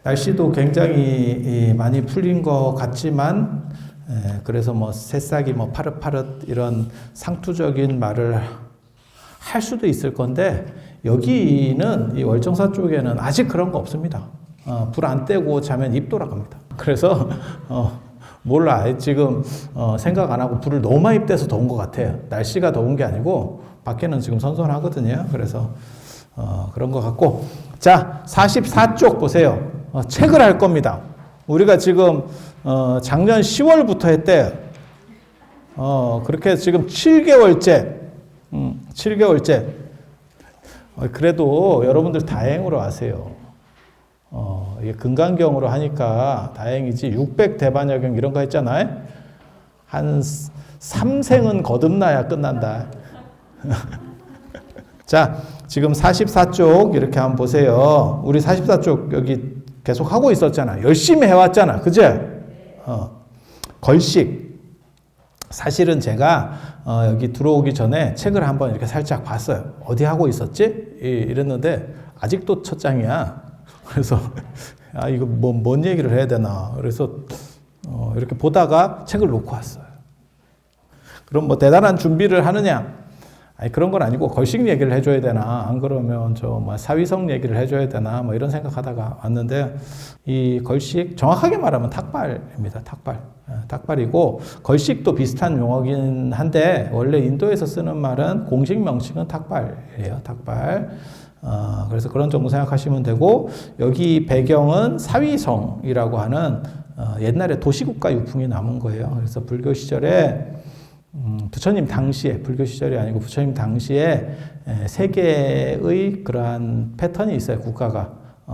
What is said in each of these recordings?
날씨도 굉장히 많이 풀린 것 같지만, 그래서 뭐 새싹이 뭐 파릇파릇 이런 상투적인 말을 할 수도 있을 건데, 여기는 이 월정사 쪽에는 아직 그런 거 없습니다. 불 안 떼고 자면 입 돌아갑니다. 그래서 몰라. 지금 생각 안 하고 불을 너무 많이 떼서 더운 것 같아요. 날씨가 더운 게 아니고 밖에는 지금 선선하거든요. 그래서 그런 것 같고, 자 44쪽 보세요. 책을 할 겁니다. 우리가 지금 작년 10월부터 했대요. 그렇게 지금 7개월째. 7개월째. 그래도 여러분들 다행으로 아세요. 이게 금강경으로 하니까 다행이지. 600 대반야경 이런 거 했잖아요. 한 3생은 거듭나야 끝난다. 자, 지금 44쪽 이렇게 한번 보세요. 우리 44쪽 여기 계속 하고 있었잖아. 열심히 해왔잖아. 그제? 걸식. 사실은 제가 여기 들어오기 전에 책을 한번 이렇게 살짝 봤어요. 어디 하고 있었지? 이랬는데 아직도 첫 장이야. 그래서 이거 뭔 얘기를 해야 되나. 그래서 이렇게 보다가 책을 놓고 왔어요. 그럼 뭐 대단한 준비를 하느냐? 아니 그런 건 아니고 걸식 얘기를 해줘야 되나, 안 그러면 뭐 사위성 얘기를 해줘야 되나, 뭐 이런 생각하다가 왔는데, 이 걸식 정확하게 말하면 탁발입니다. 탁발이고, 걸식도 비슷한 용어긴 한데 원래 인도에서 쓰는 말은 공식 명칭은 탁발이에요. 탁발. 그래서 그런 정도 생각하시면 되고, 여기 배경은 사위성이라고 하는 옛날에 도시국가 유풍이 남은 거예요. 그래서 불교 시절에 부처님 당시에, 불교 시절이 아니고 부처님 당시에 세계의 그러한 패턴이 있어요. 국가가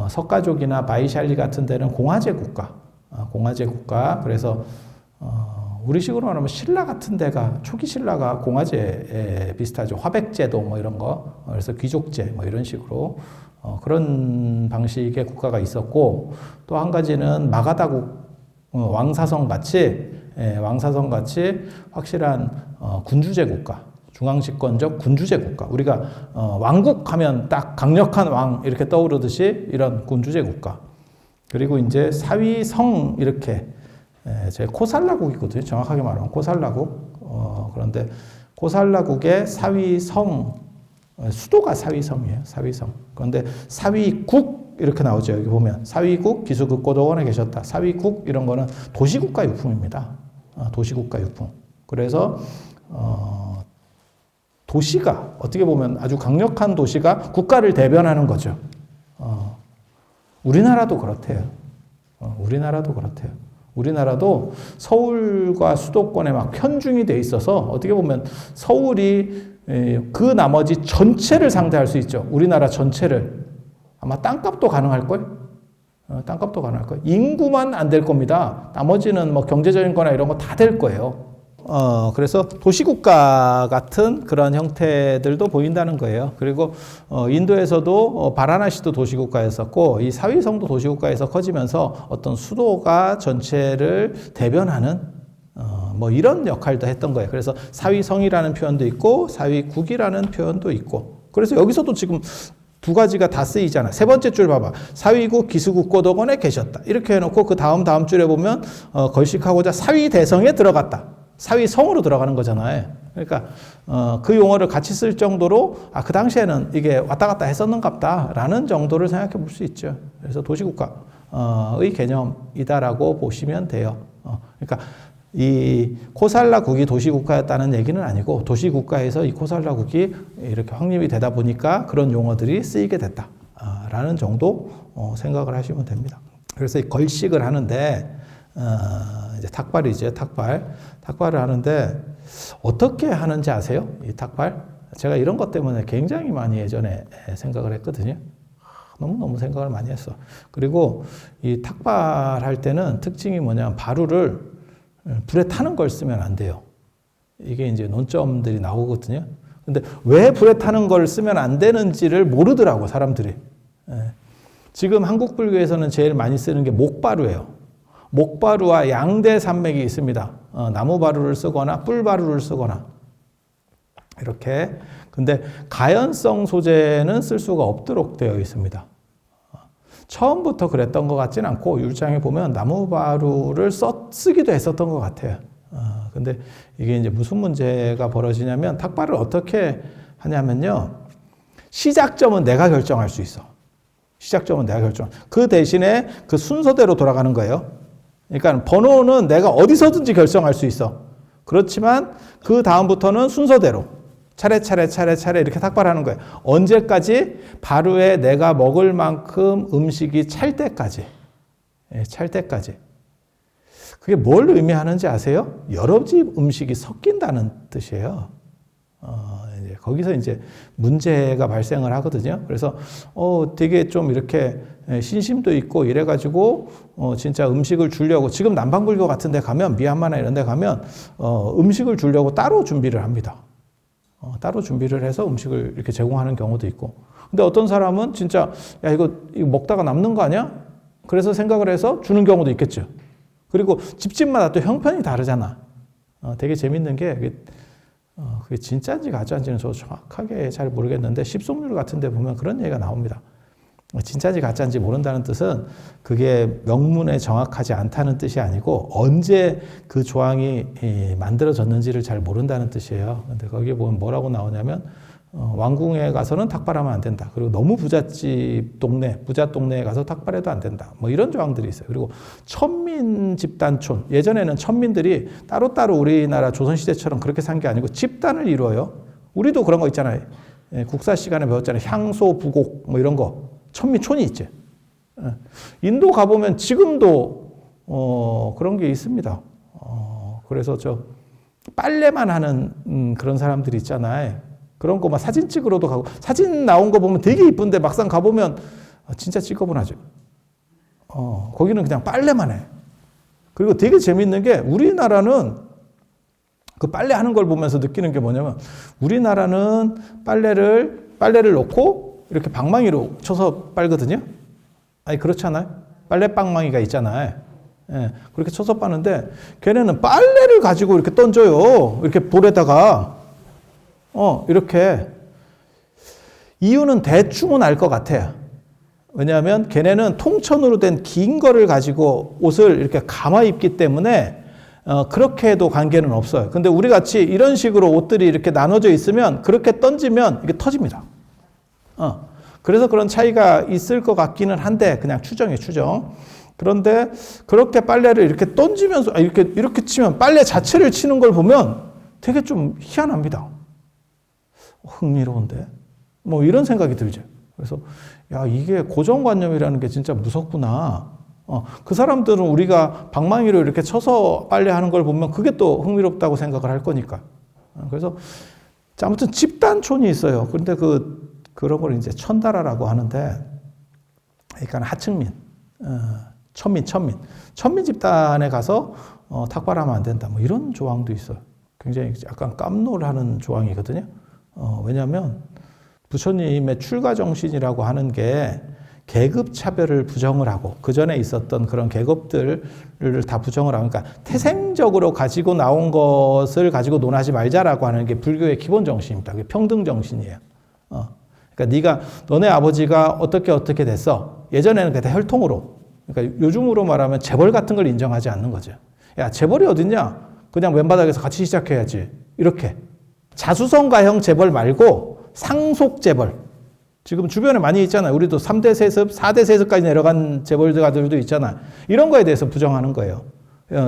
석가족이나 바이샬리 같은 데는 공화제 국가. 그래서 우리식으로 말하면 신라 같은 데가, 초기 신라가 공화제에 비슷하죠. 화백제도 뭐 이런 거. 그래서 귀족제 뭐 이런 식으로 그런 방식의 국가가 있었고, 또 한 가지는 마가다국, 왕사성 같이 확실한 군주제 국가, 중앙집권적 군주제 국가. 우리가 왕국 하면 딱 강력한 왕 이렇게 떠오르듯이 이런 군주제 국가. 그리고 이제 사위성, 이렇게 제 코살라국이거든요. 정확하게 말하면 코살라국. 그런데 코살라국의 사위성, 수도가 사위성이에요. 사위성. 그런데 사위국 이렇게 나오죠. 여기 보면 사위국, 기수급고도원에 계셨다. 사위국 이런 거는 도시국가 유풍입니다. 도시국가 유풍. 그래서 도시가 어떻게 보면 아주 강력한 도시가 국가를 대변하는 거죠. 우리나라도 그렇대요. 우리나라도 서울과 수도권에 막 편중이 돼 있어서 어떻게 보면 서울이 그 나머지 전체를 상대할 수 있죠. 우리나라 전체를. 아마 땅값도 가능할걸? 인구만 안 될 겁니다. 나머지는 뭐 경제적인 거나 이런 거 다 될 거예요. 그래서 도시국가 같은 그런 형태들도 보인다는 거예요. 그리고 인도에서도 바라나시도 도시국가였었고, 이 사위성도 도시국가에서 커지면서 어떤 수도가 전체를 대변하는 뭐 이런 역할도 했던 거예요. 그래서 사위성이라는 표현도 있고 사위국이라는 표현도 있고, 그래서 여기서도 지금 두 가지가 다 쓰이잖아. 세 번째 줄 봐봐. 사위국, 기수국고도원에 계셨다. 이렇게 해놓고 그 다음 줄에 보면 걸식하고자 사위대성에 들어갔다. 사위성으로 들어가는 거잖아요. 그러니까 그 용어를 같이 쓸 정도로 그 당시에는 이게 왔다 갔다 했었는갑다라는 정도를 생각해 볼 수 있죠. 그래서 도시국가의 개념이다라고 보시면 돼요. 그러니까 이 코살라국이 도시국가였다는 얘기는 아니고, 도시국가에서 이 코살라국이 이렇게 확립이 되다 보니까 그런 용어들이 쓰이게 됐다라는 정도 생각을 하시면 됩니다. 그래서 이 걸식을 하는데, 이제 탁발이죠. 탁발을 하는데 어떻게 하는지 아세요? 이 탁발? 제가 이런 것 때문에 굉장히 많이 예전에 생각을 했거든요. 너무너무 생각을 많이 했어. 그리고 이 탁발 할 때는 특징이 뭐냐면 바루를 불에 타는 걸 쓰면 안 돼요. 이게 이제 논점들이 나오거든요. 근데 왜 불에 타는 걸 쓰면 안 되는지를 모르더라고, 사람들이. 지금 한국 불교에서는 제일 많이 쓰는 게 목바루예요. 목바루와 양대 산맥이 있습니다. 나무바루를 쓰거나 뿔바루를 쓰거나 이렇게. 근데 가연성 소재는 쓸 수가 없도록 되어 있습니다. 처음부터 그랬던 것 같진 않고 율장에 보면 나무바루를 쓰기도 했었던 것 같아요. 근데 이게 이제 무슨 문제가 벌어지냐면 탁발을 어떻게 하냐면요. 시작점은 내가 결정할 수 있어. 시작점은 내가 결정. 그 대신에 그 순서대로 돌아가는 거예요. 그러니까 번호는 내가 어디서든지 결정할 수 있어. 그렇지만 그 다음부터는 순서대로 차례차례 이렇게 탁발하는 거예요. 언제까지? 바루에 내가 먹을 만큼 음식이 찰 때까지. 찰 때까지. 그게 뭘 의미하는지 아세요? 여러 집 음식이 섞인다는 뜻이에요. 거기서 이제 문제가 발생을 하거든요. 그래서 되게 좀 이렇게 신심도 있고 이래가지고 진짜 음식을 주려고 지금 남방불교 같은 데 가면 미얀마나 이런 데 가면 음식을 주려고 따로 준비를 합니다. 따로 준비를 해서 음식을 이렇게 제공하는 경우도 있고. 근데 어떤 사람은 진짜 야 이거 먹다가 남는 거 아니야? 그래서 생각을 해서 주는 경우도 있겠죠. 그리고 집집마다 또 형편이 다르잖아. 되게 재밌는 게 그게 진짜인지 가짜인지는 저 정확하게 잘 모르겠는데 십송률 같은 데 보면 그런 얘기가 나옵니다. 진짜인지 가짜인지 모른다는 뜻은 그게 명문에 정확하지 않다는 뜻이 아니고 언제 그 조항이 만들어졌는지를 잘 모른다는 뜻이에요. 근데 거기에 보면 뭐라고 나오냐면 왕궁에 가서는 탁발하면 안 된다. 그리고 너무 부잣집 동네, 부자 동네에 가서 탁발해도 안 된다. 뭐 이런 조항들이 있어요. 그리고 천민 집단촌. 예전에는 천민들이 따로따로 우리나라 조선시대처럼 그렇게 산 게 아니고 집단을 이루어요. 우리도 그런 거 있잖아요. 국사 시간에 배웠잖아요. 향소, 부곡 뭐 이런 거. 천민촌이 있지. 인도 가보면 지금도 그런 게 있습니다. 그래서 빨래만 하는 그런 사람들이 있잖아요. 그런 거 막 사진 찍으러도 가고 사진 나온 거 보면 되게 이쁜데 막상 가보면 진짜 찌꺼분하죠. 거기는 그냥 빨래만 해. 그리고 되게 재밌는 게 우리나라는 그 빨래 하는 걸 보면서 느끼는 게 뭐냐면 우리나라는 빨래를 놓고 이렇게 방망이로 쳐서 빨거든요. 아니 그렇지 않아요? 빨래 방망이가 있잖아요. 예, 그렇게 쳐서 빠는데 걔네는 빨래를 가지고 이렇게 던져요. 이렇게 볼에다가 이렇게. 이유는 대충은 알 것 같아요. 왜냐하면 걔네는 통천으로 된 긴 거를 가지고 옷을 이렇게 감아 입기 때문에 그렇게 해도 관계는 없어요. 근데 우리 같이 이런 식으로 옷들이 이렇게 나눠져 있으면 그렇게 던지면 이게 터집니다. 그래서 그런 차이가 있을 것 같기는 한데 그냥 추정이에요, 추정. 그런데 그렇게 빨래를 이렇게 던지면서 이렇게 치면 빨래 자체를 치는 걸 보면 되게 좀 희한합니다. 흥미로운데? 뭐 이런 생각이 들죠. 그래서 야 이게 고정관념이라는 게 진짜 무섭구나. 그 사람들은 우리가 방망이로 이렇게 쳐서 빨래하는 걸 보면 그게 또 흥미롭다고 생각을 할 거니까. 그래서 아무튼 집단촌이 있어요. 그런데 그런 걸 이제 천다라라고 하는데, 그러니까 하층민, 천민 집단에 가서 탁발하면 안 된다. 뭐 이런 조항도 있어요. 굉장히 약간 깜놀하는 조항이거든요. 왜냐하면 부처님의 출가 정신이라고 하는 게 계급 차별을 부정을 하고 그 전에 있었던 그런 계급들을 다 부정을 하고, 그러니까 태생적으로 가지고 나온 것을 가지고 논하지 말자라고 하는 게 불교의 기본 정신입니다. 그게 평등 정신이에요. 그러니까 너네 아버지가 어떻게 됐어? 예전에는 그때 혈통으로, 그러니까 요즘으로 말하면 재벌 같은 걸 인정하지 않는 거죠. 야 재벌이 어딨냐? 그냥 맨바닥에서 같이 시작해야지. 이렇게 자수성가형 재벌 말고 상속 재벌. 지금 주변에 많이 있잖아요. 우리도 3대 세습, 4대 세습까지 내려간 재벌가들도 있잖아요. 이런 거에 대해서 부정하는 거예요.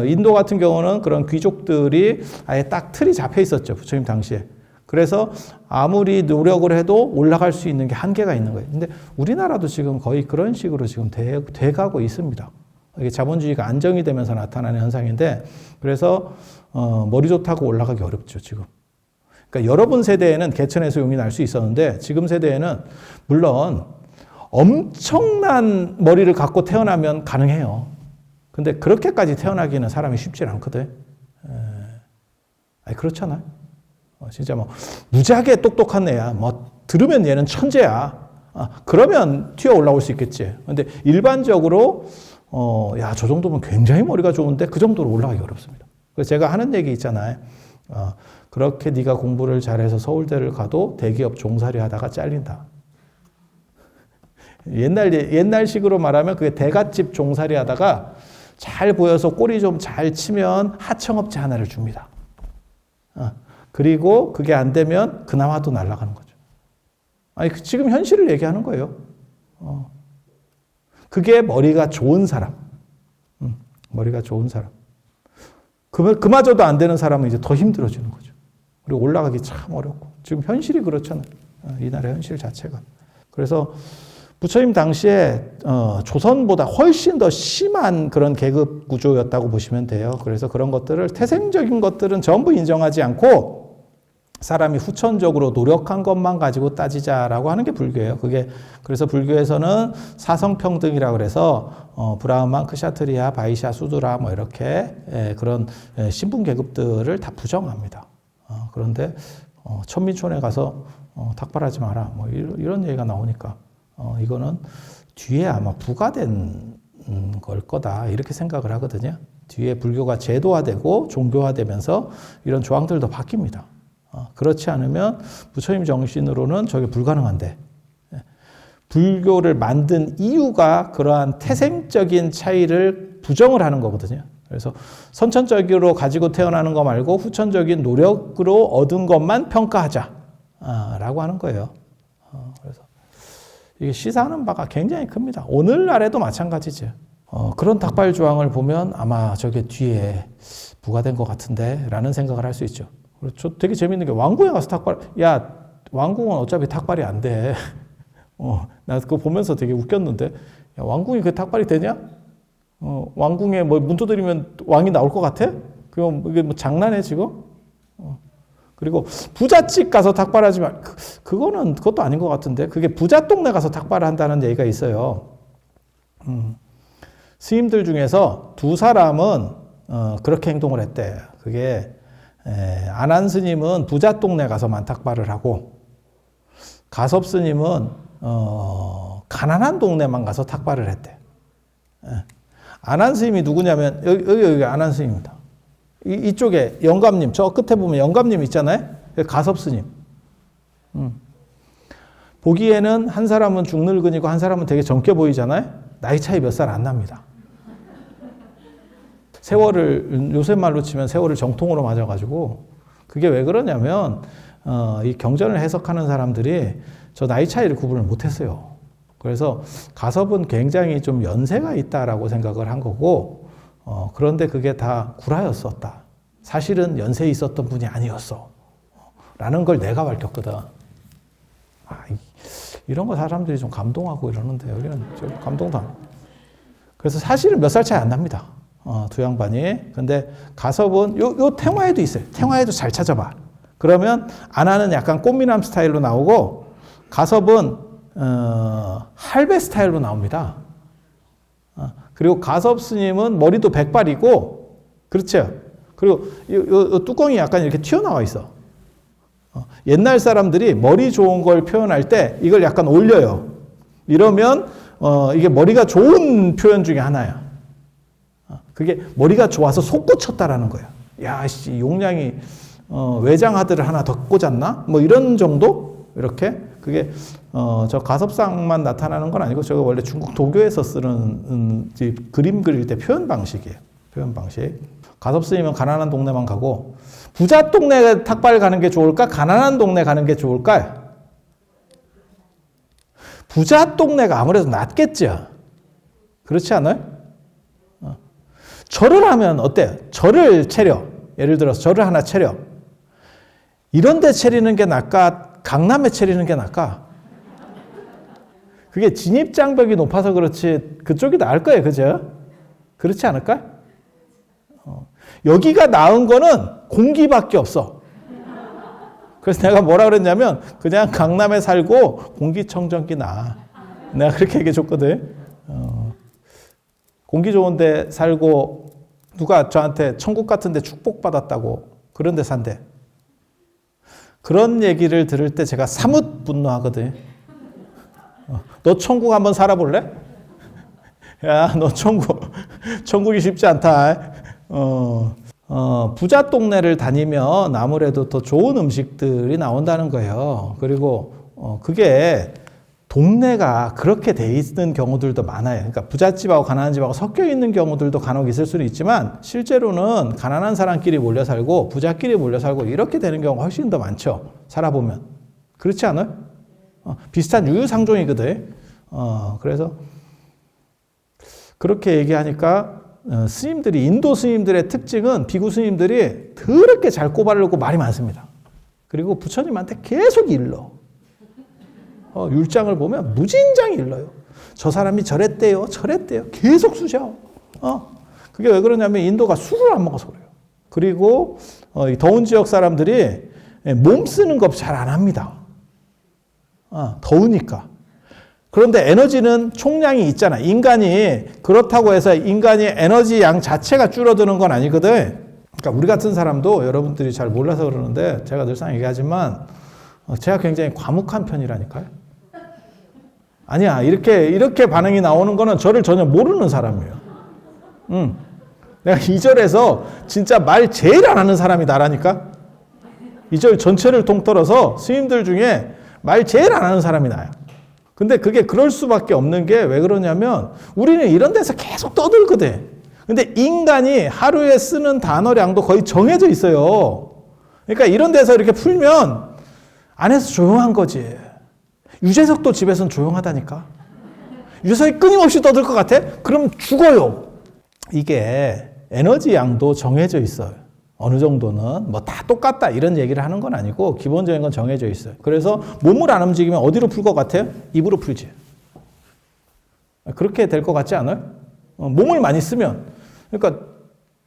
인도 같은 경우는 그런 귀족들이 아예 딱 틀이 잡혀 있었죠. 부처님 당시에. 그래서 아무리 노력을 해도 올라갈 수 있는 게 한계가 있는 거예요. 근데 우리나라도 지금 거의 그런 식으로 지금 돼가고 있습니다. 이게 자본주의가 안정이 되면서 나타나는 현상인데, 그래서 머리 좋다고 올라가기 어렵죠, 지금. 그러니까 여러분 세대에는 개천에서 용이 날 수 있었는데 지금 세대에는 물론 엄청난 머리를 갖고 태어나면 가능해요. 근데 그렇게까지 태어나기는 사람이 쉽지 않거든. 아니 그렇잖아요. 진짜 뭐 무지하게 똑똑한 애야. 뭐 들으면 얘는 천재야. 그러면 튀어 올라올 수 있겠지. 근데 일반적으로 야, 저 정도면 굉장히 머리가 좋은데 그 정도로 올라가기 어렵습니다. 그래서 제가 하는 얘기 있잖아요. 그렇게 네가 공부를 잘해서 서울대를 가도 대기업 종사리 하다가 잘린다. 옛날식으로 말하면 그게 대갓집 종살이 하다가 잘 보여서 꼬리 좀 잘 치면 하청업체 하나를 줍니다. 그리고 그게 안 되면 그나마 또 날아가는 거죠. 아니, 지금 현실을 얘기하는 거예요. 그게 머리가 좋은 사람. 머리가 좋은 사람. 그마저도 안 되는 사람은 이제 더 힘들어지는 거죠. 그리고 올라가기 참 어렵고. 지금 현실이 그렇잖아요. 이 나라의 현실 자체가. 그래서 부처님 당시에 조선보다 훨씬 더 심한 그런 계급 구조였다고 보시면 돼요. 그래서 그런 것들을 태생적인 것들은 전부 인정하지 않고 사람이 후천적으로 노력한 것만 가지고 따지자라고 하는 게 불교예요. 그래서 불교에서는 사성평등이라고 그래서 브라흐만, 크샤트리아, 바이샤, 수드라 뭐 이렇게 그런 신분 계급들을 다 부정합니다. 그런데 천민촌에 가서 탁발하지 마라 뭐 이런 얘기가 나오니까 이거는 뒤에 아마 부과된 걸 거다 이렇게 생각을 하거든요. 뒤에 불교가 제도화되고 종교화되면서 이런 조항들도 바뀝니다. 그렇지 않으면 부처님 정신으로는 저게 불가능한데 불교를 만든 이유가 그러한 태생적인 차이를 부정을 하는 거거든요. 그래서 선천적으로 가지고 태어나는 거 말고 후천적인 노력으로 얻은 것만 평가하자라고 하는 거예요. 그래서 이게 시사하는 바가 굉장히 큽니다. 오늘날에도 마찬가지죠. 그런 닭발 조항을 보면 아마 저게 뒤에 부과된 것 같은데 라는 생각을 할 수 있죠. 저 되게 재밌는 게 왕궁에 가서 닭발, 야, 왕궁은 어차피 닭발이 안 돼. 나 그거 보면서 되게 웃겼는데, 야, 왕궁이 그 닭발이 되냐? 왕궁에 뭐 문 두드리면 왕이 나올 것 같아? 그럼 이게 뭐 장난해 지금? 그리고 부잣집 가서 닭발하지 말, 그것도 아닌 것 같은데, 그게 부잣 동네 가서 닭발을 한다는 얘기가 있어요. 스님들 중에서 두 사람은 그렇게 행동을 했대. 그게 안한 스님은 부잣 동네 가서만 닭발을 하고 가섭 스님은 가난한 동네만 가서 닭발을 했대. 안한 스님이 누구냐면 여기 안한 스님입니다. 이쪽에 영감님, 저 끝에 보면 영감님 있잖아요. 가섭 스님. 보기에는 한 사람은 중늙은이고 한 사람은 되게 젊게 보이잖아요. 나이 차이 몇 살 안 납니다. 세월을 요새 말로 치면 세월을 정통으로 맞아가지고 그게 왜 그러냐면 이 경전을 해석하는 사람들이 저 나이 차이를 구분을 못했어요. 그래서 가섭은 굉장히 좀 연세가 있다라고 생각을 한 거고 그런데 그게 다 구라였었다. 사실은 연세 있었던 분이 아니었어. 라는 걸 내가 밝혔거든. 이런 거 사람들이 좀 감동하고 이러는데 여기는 좀 감동도 안. 그래서 사실은 몇 살 차이 안 납니다. 두 양반이. 근데 가섭은 요 탱화에도 있어요. 탱화에도 잘 찾아봐. 그러면 안하는 약간 꽃미남 스타일로 나오고 가섭은 할배 스타일로 나옵니다. 그리고 가섭 스님은 머리도 백발이고 그렇죠. 그리고 요 뚜껑이 약간 이렇게 튀어나와 있어. 옛날 사람들이 머리 좋은 걸 표현할 때 이걸 약간 올려요. 이러면 이게 머리가 좋은 표현 중에 하나야. 그게 머리가 좋아서 솟구쳤다라는 거예요. 야, 씨, 용량이 외장하드를 하나 더 꽂았나? 뭐 이런 정도? 이렇게 그게 저 가섭상만 나타나는 건 아니고 저거 원래 중국 도교에서 쓰는 그림 그릴 때 표현 방식이에요. 표현 방식. 가섭 스님은 가난한 동네만 가고 부잣 동네 탁발 가는 게 좋을까? 가난한 동네 가는 게 좋을까? 부잣 동네가 아무래도 낫겠죠. 그렇지 않아요? 절을 하면 어때요? 절을 차려. 예를 들어서 절을 하나 차려. 이런 데 차리는 게 낫까? 강남에 차리는 게 낫까? 그게 진입장벽이 높아서 그렇지 그쪽이 나을 거예요. 그죠? 그렇지 않을까? 여기가 나은 거는 공기밖에 없어. 그래서 내가 뭐라 그랬냐면 그냥 강남에 살고 공기청정기 나아. 내가 그렇게 얘기해 줬거든. 공기 좋은 데 살고 누가 저한테 천국 같은 데 축복받았다고 그런 데 산대. 그런 얘기를 들을 때 제가 사뭇 분노하거든. 너 천국 한번 살아볼래? 야, 너 천국이 쉽지 않다. 부잣 동네를 다니면 아무래도 더 좋은 음식들이 나온다는 거예요. 그리고 그게 동네가 그렇게 돼 있는 경우들도 많아요. 그러니까 부잣집하고 가난한 집하고 섞여 있는 경우들도 간혹 있을 수는 있지만 실제로는 가난한 사람끼리 몰려 살고 부자끼리 몰려 살고 이렇게 되는 경우가 훨씬 더 많죠. 살아보면. 그렇지 않아요? 비슷한 유유상종이거든. 그래서 그렇게 얘기하니까 스님들이 인도 스님들의 특징은 비구 스님들이 더럽게 잘 꼬바르고 말이 많습니다. 그리고 부처님한테 계속 일러. 율장을 보면 무진장 일러요. 저 사람이 저랬대요. 저랬대요. 계속 쑤셔. 그게 왜 그러냐면 인도가 술을 안 먹어서 그래요. 그리고 이 더운 지역 사람들이 몸 쓰는 거 잘 안 합니다. 더우니까. 그런데 에너지는 총량이 있잖아. 인간이 그렇다고 해서 인간이 에너지 양 자체가 줄어드는 건 아니거든. 그러니까 우리 같은 사람도 여러분들이 잘 몰라서 그러는데 제가 늘상 얘기하지만 제가 굉장히 과묵한 편이라니까요. 아니야. 이렇게 반응이 나오는 거는 저를 전혀 모르는 사람이에요. 내가 2절에서 진짜 말 제일 안 하는 사람이 나라니까. 2절 전체를 통틀어서 스님들 중에 말 제일 안 하는 사람이 나야. 근데 그게 그럴 수밖에 없는 게 왜 그러냐면 우리는 이런 데서 계속 떠들거든. 근데 인간이 하루에 쓰는 단어량도 거의 정해져 있어요. 그러니까 이런 데서 이렇게 풀면 안에서 조용한 거지. 유재석도 집에서는 조용하다니까. 유재석이 끊임없이 떠들 것 같아? 그럼 죽어요. 이게 에너지 양도 정해져 있어요. 어느 정도는 뭐 다 똑같다 이런 얘기를 하는 건 아니고 기본적인 건 정해져 있어요. 그래서 몸을 안 움직이면 어디로 풀 것 같아요? 입으로 풀지. 그렇게 될 것 같지 않아요? 몸을 많이 쓰면. 그러니까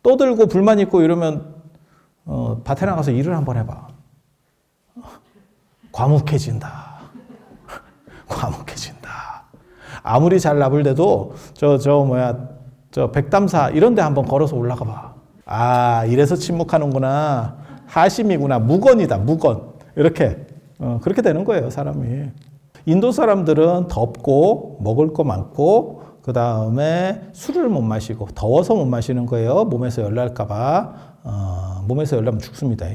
떠들고 불만 있고 이러면 밭에 나가서 일을 한번 해봐. 과묵해진다. 과묵해진다. 아무리 잘 나불대도 저 백담사 이런 데 한번 걸어서 올라가 봐. 이래서 침묵하는구나. 하심이구나. 무건이다. 무건. 이렇게 그렇게 되는 거예요, 사람이. 인도 사람들은 덥고 먹을 거 많고 그 다음에 술을 못 마시고 더워서 못 마시는 거예요. 몸에서 열 날까 봐. 몸에서 열 나면 죽습니다.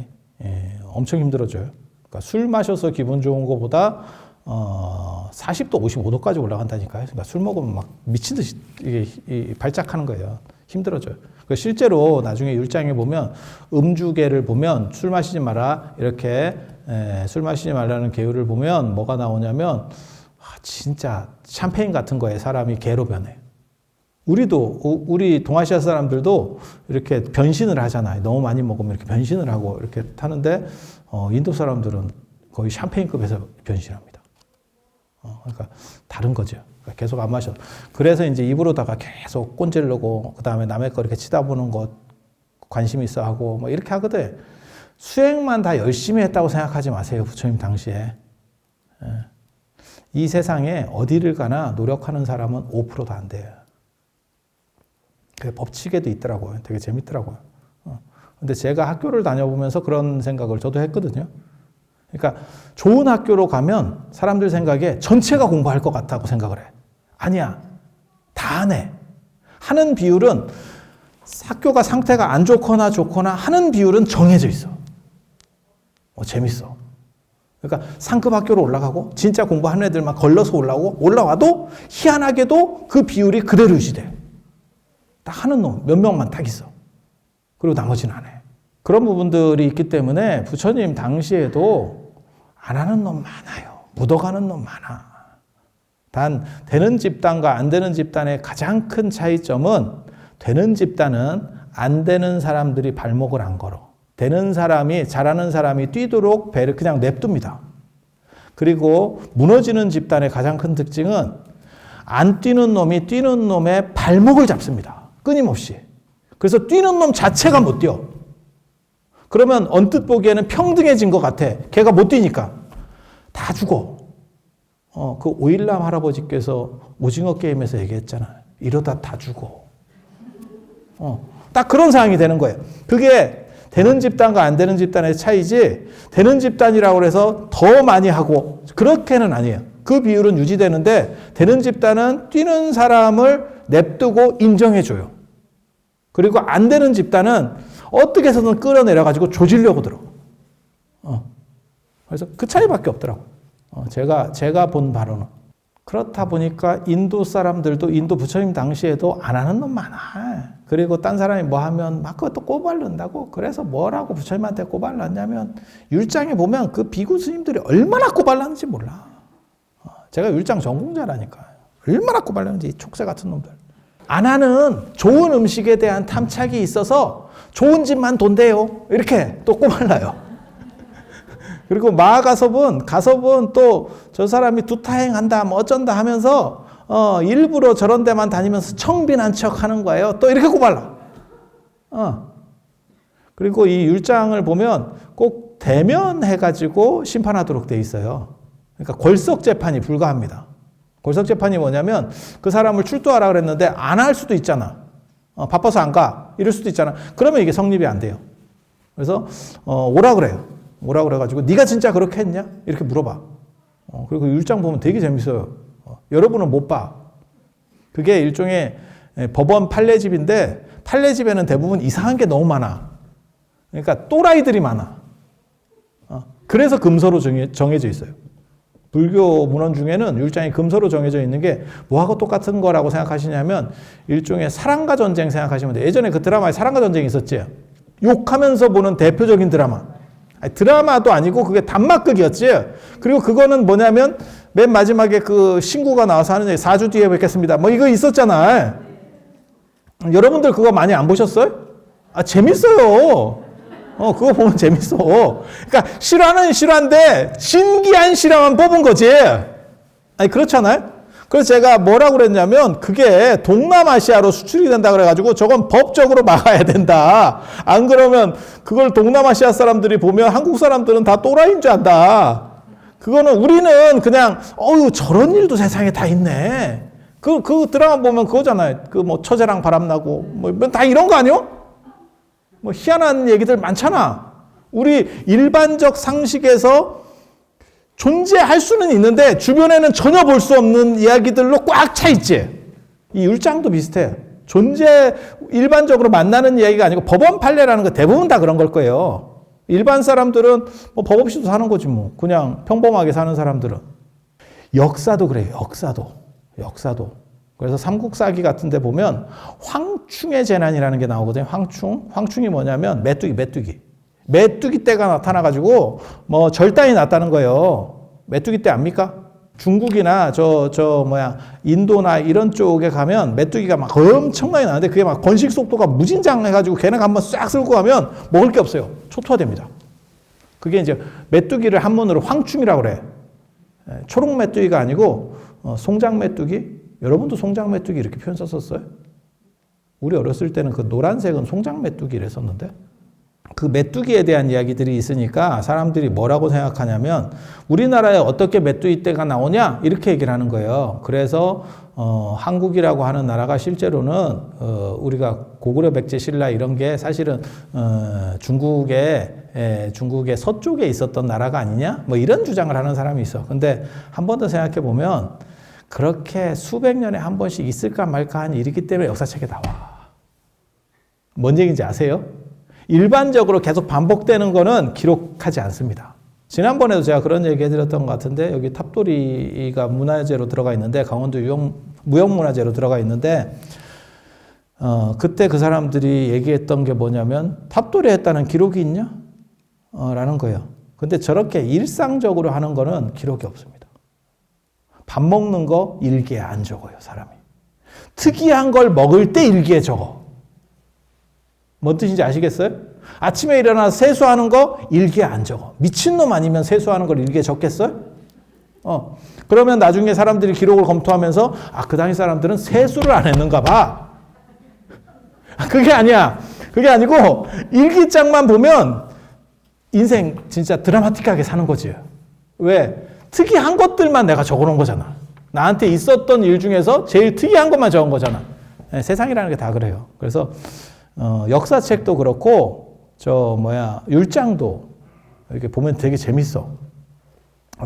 엄청 힘들어져요. 그러니까 술 마셔서 기분 좋은 거보다 40도, 55도까지 올라간다니까요. 그러니까 술 먹으면 막 미친 듯이 이게 발작하는 거예요. 힘들어져요. 실제로 나중에 율장에 보면 음주계를 보면 술 마시지 마라 이렇게 술 마시지 말라는 계율을 보면 뭐가 나오냐면 진짜 샴페인 같은 거에 사람이 개로 변해요. 우리 동아시아 사람들도 이렇게 변신을 하잖아요. 너무 많이 먹으면 이렇게 변신을 하고 이렇게 하는데 인도 사람들은 거의 샴페인급에서 변신합니다. 그러니까 다른 거죠. 그러니까 계속 안 마셔. 그래서 이제 입으로다가 계속 꼰질르고 그 다음에 남의 거 이렇게 치다보는 것 관심 있어 하고 뭐 이렇게 하거든. 수행만 다 열심히 했다고 생각하지 마세요. 부처님 당시에. 이 세상에 어디를 가나 노력하는 사람은 5%도 안 돼요. 그 법칙에도 있더라고요. 되게 재밌더라고요. 근데 제가 학교를 다녀보면서 그런 생각을 저도 했거든요. 그러니까 좋은 학교로 가면 사람들 생각에 전체가 공부할 것 같다고 생각을 해. 아니야. 다 안 해. 하는 비율은 학교가 상태가 안 좋거나 좋거나 하는 비율은 정해져 있어. 재밌어. 그러니까 상급 학교로 올라가고 진짜 공부하는 애들만 걸러서 올라와도 희한하게도 그 비율이 그대로 유지돼. 딱 하는 놈 몇 명만 딱 있어. 그리고 나머지는 안 해. 그런 부분들이 있기 때문에 부처님 당시에도 안 하는 놈 많아요. 묻어가는 놈 많아. 단 되는 집단과 안 되는 집단의 가장 큰 차이점은 되는 집단은 안 되는 사람들이 발목을 안 걸어. 되는 사람이 잘하는 사람이 뛰도록 배를 그냥 냅둡니다. 그리고 무너지는 집단의 가장 큰 특징은 안 뛰는 놈이 뛰는 놈의 발목을 잡습니다. 끊임없이. 그래서 뛰는 놈 자체가 못 뛰어. 그러면 언뜻 보기에는 평등해진 것 같아. 걔가 못 뛰니까. 다 죽어. 그 오일남 할아버지께서 오징어 게임에서 얘기했잖아. 이러다 다 죽어. 딱 그런 상황이 되는 거예요. 그게 되는 집단과 안 되는 집단의 차이지, 되는 집단이라고 해서 더 많이 하고, 그렇게는 아니에요. 그 비율은 유지되는데, 되는 집단은 뛰는 사람을 냅두고 인정해줘요. 그리고 안 되는 집단은 어떻게 해서든 끌어내려가지고 조지려고 들어. 그래서 그 차이밖에 없더라고. 제가 본 바로는. 그렇다 보니까 인도 사람들도 인도 부처님 당시에도 안 하는 놈 많아. 그리고 딴 사람이 뭐 하면 막 그것도 꼬발른다고. 그래서 뭐라고 부처님한테 꼬발랐냐면 율장에 보면 그 비구 스님들이 얼마나 꼬발랐는지 몰라. 제가 율장 전공자라니까요. 얼마나 꼬발랐는지 이 촉새 같은 놈들. 안 하는 좋은 음식에 대한 탐착이 있어서 좋은 집만 돈대요. 이렇게 또 꼬발라요. 그리고 가섭은 또 저 사람이 두타행한다 뭐 어쩐다 하면서 일부러 저런 데만 다니면서 청빈한 척 하는 거예요. 또 이렇게 꼬발라. 그리고 이 율장을 보면 꼭 대면해가지고 심판하도록 돼 있어요. 그러니까 골석 재판이 불가합니다. 골석 재판이 뭐냐면 그 사람을 출두하라 그랬는데 안 할 수도 있잖아. 바빠서 안 가. 이럴 수도 있잖아. 그러면 이게 성립이 안 돼요. 그래서 오라 그래요. 오라 그래가지고 네가 진짜 그렇게 했냐? 이렇게 물어봐. 그리고 율장 보면 되게 재밌어요. 여러분은 못 봐. 그게 일종의 법원 판례집인데 판례집에는 대부분 이상한 게 너무 많아. 그러니까 또라이들이 많아. 그래서 금서로 정해져 있어요. 불교 문헌 중에는 율장이 금서로 정해져 있는 게 뭐하고 똑같은 거라고 생각하시냐면 일종의 사랑과 전쟁 생각하시면 돼요. 예전에 그 드라마에 사랑과 전쟁이 있었지. 욕하면서 보는 대표적인 드라마. 드라마도 아니고 그게 단막극이었지. 그리고 그거는 뭐냐면 맨 마지막에 그 신구가 나와서 하는 얘기 4주 뒤에 뵙겠습니다. 뭐 이거 있었잖아. 여러분들 그거 많이 안 보셨어요? 재밌어요. 그거 보면 재밌어. 그러니까 실화는 실화인데 신기한 실화만 뽑은 거지. 그렇잖아요? 그래서 제가 뭐라고 그랬냐면 그게 동남아시아로 수출이 된다 그래가지고 저건 법적으로 막아야 된다. 안 그러면 그걸 동남아시아 사람들이 보면 한국 사람들은 다 또라이인 줄 안다. 그거는 우리는 그냥 저런 일도 세상에 다 있네. 그 드라마 보면 그거잖아요. 그 뭐 처제랑 바람나고 뭐 다 이런 거 아니요? 뭐 희한한 얘기들 많잖아. 우리 일반적 상식에서 존재할 수는 있는데 주변에는 전혀 볼 수 없는 이야기들로 꽉 차 있지. 이 율장도 비슷해. 일반적으로 만나는 이야기가 아니고 법원 판례라는 거 대부분 다 그런 걸 거예요. 일반 사람들은 뭐 법 없이도 사는 거지 뭐. 그냥 평범하게 사는 사람들은. 역사도 그래요. 역사도. 그래서 삼국사기 같은 데 보면 황충의 재난이라는 게 나오거든요. 황충이 뭐냐면 메뚜기 떼가 나타나가지고 뭐 절단이 났다는 거예요. 메뚜기 떼 압니까? 중국이나 인도나 이런 쪽에 가면 메뚜기가 막 엄청나게 나는데 그게 막 번식 속도가 무진장해가지고 걔네가 한번 싹 쓸고 가면 먹을 게 없어요. 초토화됩니다. 그게 이제 메뚜기를 한문으로 황충이라고 그래. 초록 메뚜기가 아니고 송장 메뚜기. 여러분도 송장 메뚜기 이렇게 표현 썼었어요? 우리 어렸을 때는 그 노란색은 송장 메뚜기를 썼는데 그 메뚜기에 대한 이야기들이 있으니까 사람들이 뭐라고 생각하냐면 우리나라에 어떻게 메뚜기 떼가 나오냐 이렇게 얘기를 하는 거예요. 그래서 한국이라고 하는 나라가 실제로는 우리가 고구려 백제 신라 이런 게 사실은 중국의 서쪽에 있었던 나라가 아니냐 뭐 이런 주장을 하는 사람이 있어. 근데 한 번 더 생각해 보면 그렇게 수백 년에 한 번씩 있을까 말까 하는 일이기 때문에 역사책에 나와. 뭔 얘기인지 아세요? 일반적으로 계속 반복되는 거는 기록하지 않습니다. 지난번에도 제가 그런 얘기 해드렸던 것 같은데 여기 탑돌이가 문화재로 들어가 있는데 강원도 무형문화재로 들어가 있는데 그때 그 사람들이 얘기했던 게 뭐냐면 탑돌이 했다는 기록이 있냐? 라는 거예요. 근데 저렇게 일상적으로 하는 거는 기록이 없습니다. 밥 먹는 거 일기에 안 적어요, 사람이. 특이한 걸 먹을 때 일기에 적어. 뭔 뜻인지 아시겠어요? 아침에 일어나서 세수하는 거 일기에 안 적어. 미친놈 아니면 세수하는 걸 일기에 적겠어요? 그러면 나중에 사람들이 기록을 검토하면서 그 당시 사람들은 세수를 안 했는가 봐. 그게 아니야. 그게 아니고 일기장만 보면 인생 진짜 드라마틱하게 사는 거지. 왜? 특이한 것들만 내가 적어놓은 거잖아. 나한테 있었던 일 중에서 제일 특이한 것만 적은 거잖아. 세상이라는 게 다 그래요. 그래서 역사책도 그렇고 율장도 이렇게 보면 되게 재밌어.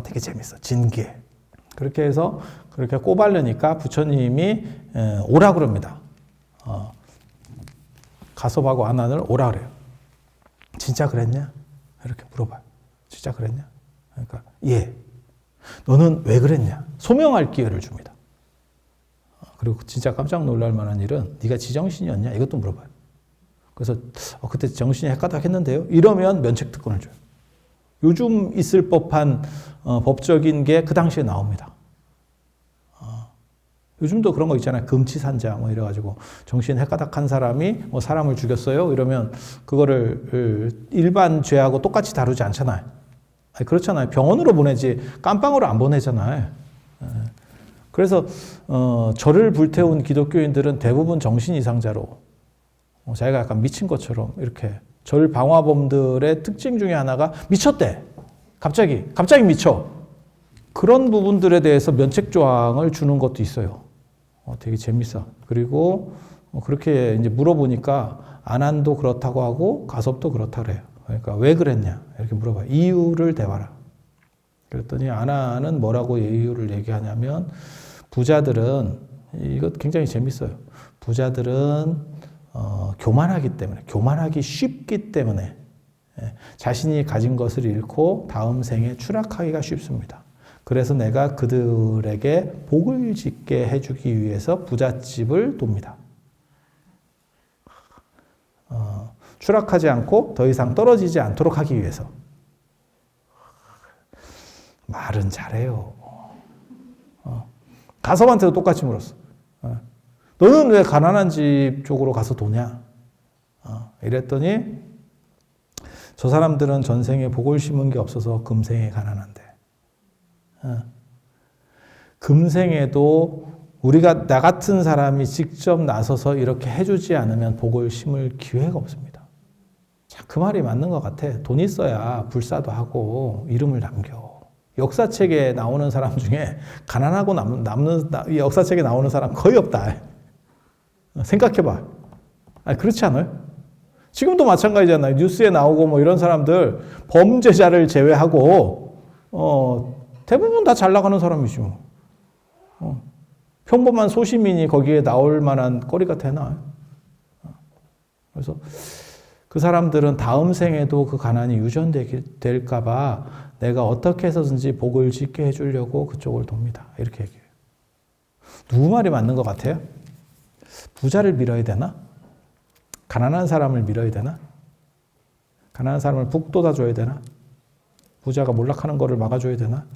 되게 재밌어. 진기해. 그렇게 해서 그렇게 꼬발르니까 부처님이 오라 그럽니다. 가섭하고 아난을 오라 그래요. 진짜 그랬냐? 이렇게 물어봐요. 진짜 그랬냐? 그러니까 예. 너는 왜 그랬냐? 소명할 기회를 줍니다. 그리고 진짜 깜짝 놀랄 만한 일은 네가 지정신이었냐? 이것도 물어봐요. 그래서 그때 정신이 헷가닥했는데요. 이러면 면책특권을 줘요. 요즘 있을 법한 법적인 게 그 당시에 나옵니다. 요즘도 그런 거 있잖아요. 금치산자 뭐 이래가지고 정신 헷가닥한 사람이 뭐 사람을 죽였어요. 이러면 그거를 일반 죄하고 똑같이 다루지 않잖아요. 아니, 그렇잖아요. 병원으로 보내지 깜빵으로 안 보내잖아요. 그래서 저를 불태운 기독교인들은 대부분 정신 이상자로 자기가 약간 미친 것처럼 이렇게 절 방화범들의 특징 중에 하나가 미쳤대. 갑자기 미쳐. 그런 부분들에 대해서 면책 조항을 주는 것도 있어요. 되게 재밌어. 그리고 그렇게 이제 물어보니까 안한도 그렇다고 하고 가섭도 그렇다 그래요. 그러니까 왜 그랬냐 이렇게 물어봐요. 이유를 대봐라. 그랬더니 안한은 뭐라고 이유를 얘기하냐면 부자들은 이것 굉장히 재밌어요. 부자들은 교만하기 때문에 교만하기 쉽기 때문에 자신이 가진 것을 잃고 다음 생에 추락하기가 쉽습니다. 그래서 내가 그들에게 복을 짓게 해주기 위해서 부잣집을 돕니다. 추락하지 않고 더 이상 떨어지지 않도록 하기 위해서. 말은 잘해요. 가섭한테도 똑같이 물었어. 너는 왜 가난한 집 쪽으로 가서 도냐? 이랬더니 저 사람들은 전생에 복을 심은 게 없어서 금생에 가난한데. 금생에도 우리가 나 같은 사람이 직접 나서서 이렇게 해주지 않으면 복을 심을 기회가 없습니다. 자, 그 말이 맞는 것 같아. 돈 있어야 불사도 하고 이름을 남겨. 역사책에 나오는 사람 중에 가난하고 남는 역사책에 나오는 사람 거의 없다. 생각해봐. 아니, 그렇지 않아요? 지금도 마찬가지잖아요. 뉴스에 나오고 뭐 이런 사람들 범죄자를 제외하고 대부분 다 잘 나가는 사람이지 뭐. 평범한 소시민이 거기에 나올 만한 거리가 되나? 그래서 그 사람들은 다음 생에도 그 가난이 유전될까 봐 내가 어떻게 해서든지 복을 짓게 해주려고 그쪽을 돕니다. 이렇게 얘기해요. 누구 말이 맞는 것 같아요? 부자를 밀어야 되나? 가난한 사람을 밀어야 되나? 가난한 사람을 북돋아줘야 되나? 부자가 몰락하는 거를 막아줘야 되나?